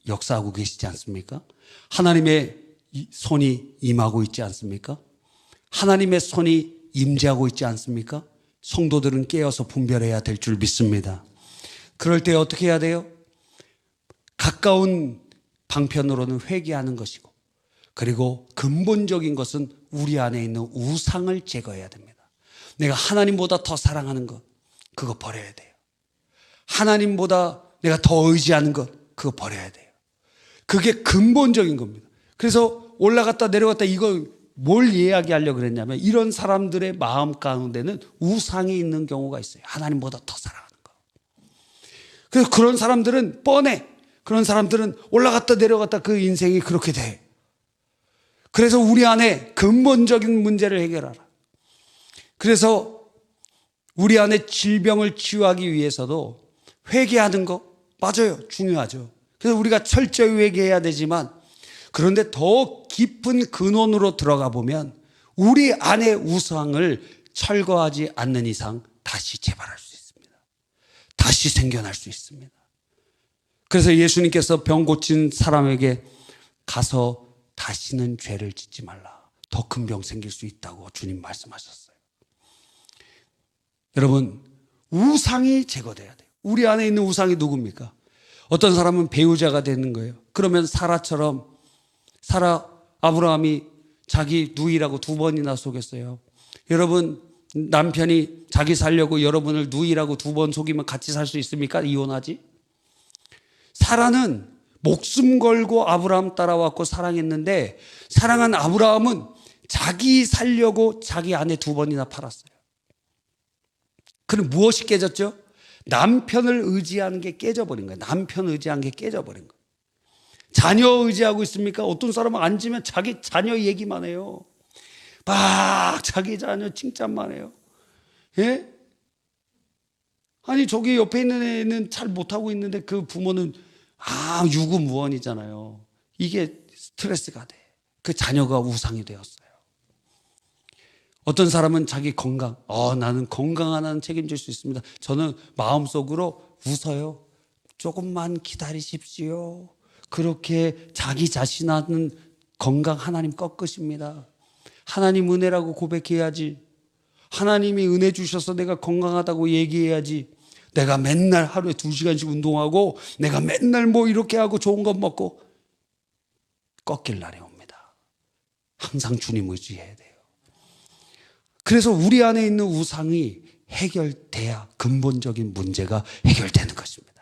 역사하고 계시지 않습니까? 하나님의 손이 임하고 있지 않습니까? 하나님의 손이 임재하고 있지 않습니까? 성도들은 깨어서 분별해야 될 줄 믿습니다. 그럴 때 어떻게 해야 돼요? 가까운 방편으로는 회개하는 것이고, 그리고 근본적인 것은 우리 안에 있는 우상을 제거해야 됩니다. 내가 하나님보다 더 사랑하는 것, 그거 버려야 돼요. 하나님보다 내가 더 의지하는 것, 그거 버려야 돼요. 그게 근본적인 겁니다. 그래서 올라갔다 내려갔다 이거 뭘 이야기하려고 그랬냐면 이런 사람들의 마음 가운데는 우상이 있는 경우가 있어요. 하나님보다 더 사랑하는 거. 그래서 그런 사람들은 뻔해. 그런 사람들은 올라갔다 내려갔다 그 인생이 그렇게 돼. 그래서 우리 안에 근본적인 문제를 해결하라. 그래서 우리 안에 질병을 치유하기 위해서도 회개하는 거 맞아요. 중요하죠. 그래서 우리가 철저히 회개해야 되지만 그런데 더 깊은 근원으로 들어가 보면 우리 안의 우상을 철거하지 않는 이상 다시 재발할 수 있습니다. 다시 생겨날 수 있습니다. 그래서 예수님께서 병 고친 사람에게 가서 다시는 죄를 짓지 말라. 더 큰 병 생길 수 있다고 주님 말씀하셨어요. 여러분, 우상이 제거돼야 돼요. 우리 안에 있는 우상이 누굽니까? 어떤 사람은 배우자가 되는 거예요. 그러면 아브라함이 자기 누이라고 2번이나 속였어요. 여러분, 남편이 자기 살려고 여러분을 누이라고 2번 속이면 같이 살 수 있습니까? 이혼하지? 사라는 목숨 걸고 아브라함 따라왔고 사랑했는데, 사랑한 아브라함은 자기 살려고 자기 아내 2번이나 팔았어요. 그럼 무엇이 깨졌죠? 남편을 의지하는 게 깨져버린 거예요. 남편 의지한 게 깨져버린 거예요. 자녀 의지하고 있습니까? 어떤 사람은 앉으면 자기 자녀 얘기만 해요. 막 자기 자녀 칭찬만 해요. 예? 아니, 저기 옆에 있는 애는 잘 못하고 있는데 그 부모는 유구무원이잖아요. 이게 스트레스가 돼. 그 자녀가 우상이 되었어요. 어떤 사람은 자기 건강, 나는 건강 하나는 책임질 수 있습니다. 저는 마음속으로 웃어요. 조금만 기다리십시오. 그렇게 자기 자신하는 건강 하나님 꺾으십니다. 하나님 은혜라고 고백해야지. 하나님이 은혜 주셔서 내가 건강하다고 얘기해야지. 내가 맨날 하루에 2시간씩 운동하고 내가 맨날 뭐 이렇게 하고 좋은 것 먹고 꺾일 날이 옵니다. 항상 주님 의지해야 돼요. 그래서 우리 안에 있는 우상이 해결돼야 근본적인 문제가 해결되는 것입니다.